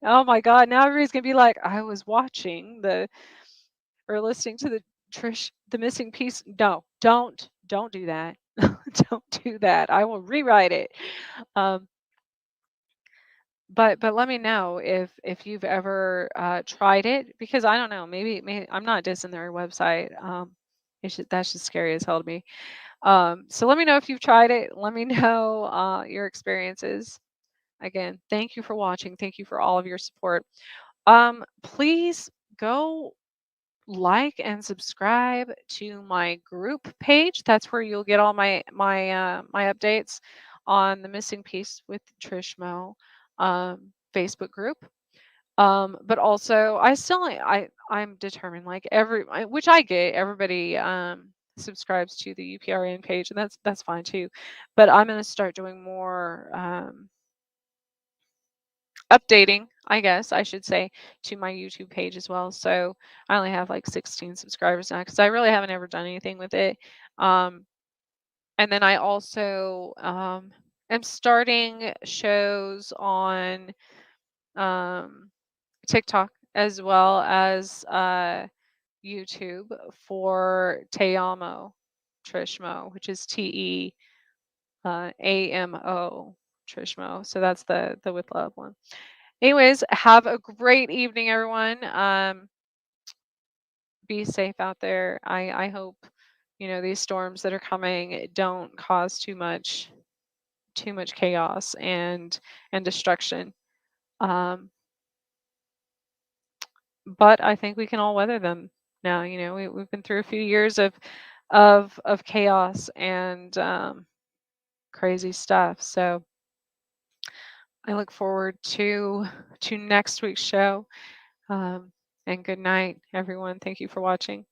oh my God, now everybody's gonna be like, I was watching the or listening to the missing piece. No, don't do that. Don't do that. I will rewrite it. Um, but let me know if you've ever tried it, because I don't know, maybe I'm not dissing their website. That's just scary as hell to me. So let me know if you've tried it. Let me know your experiences. Again, thank you for watching. Thank you for all of your support. Please go like and subscribe to my group page. That's where you'll get all my updates on the missing piece with Trish Mo Facebook group. But also I'm determined, like which I get everybody subscribes to the UPRN page, and that's fine too. But I'm going to start doing more updating, I guess I should say, to my YouTube page as well. So I only have like 16 subscribers now because I really haven't ever done anything with it. Um, and then I also am starting shows on TikTok as well as YouTube for Teamo Trishmo, which is TEAMO Trishmo. So that's the with love one. Anyways, have a great evening, everyone. Be safe out there. I hope these storms that are coming don't cause too much chaos and destruction. Um, but I think we can all weather them now. We've been through a few years of chaos and crazy stuff. So I look forward to next week's show. And good night, everyone. Thank you for watching.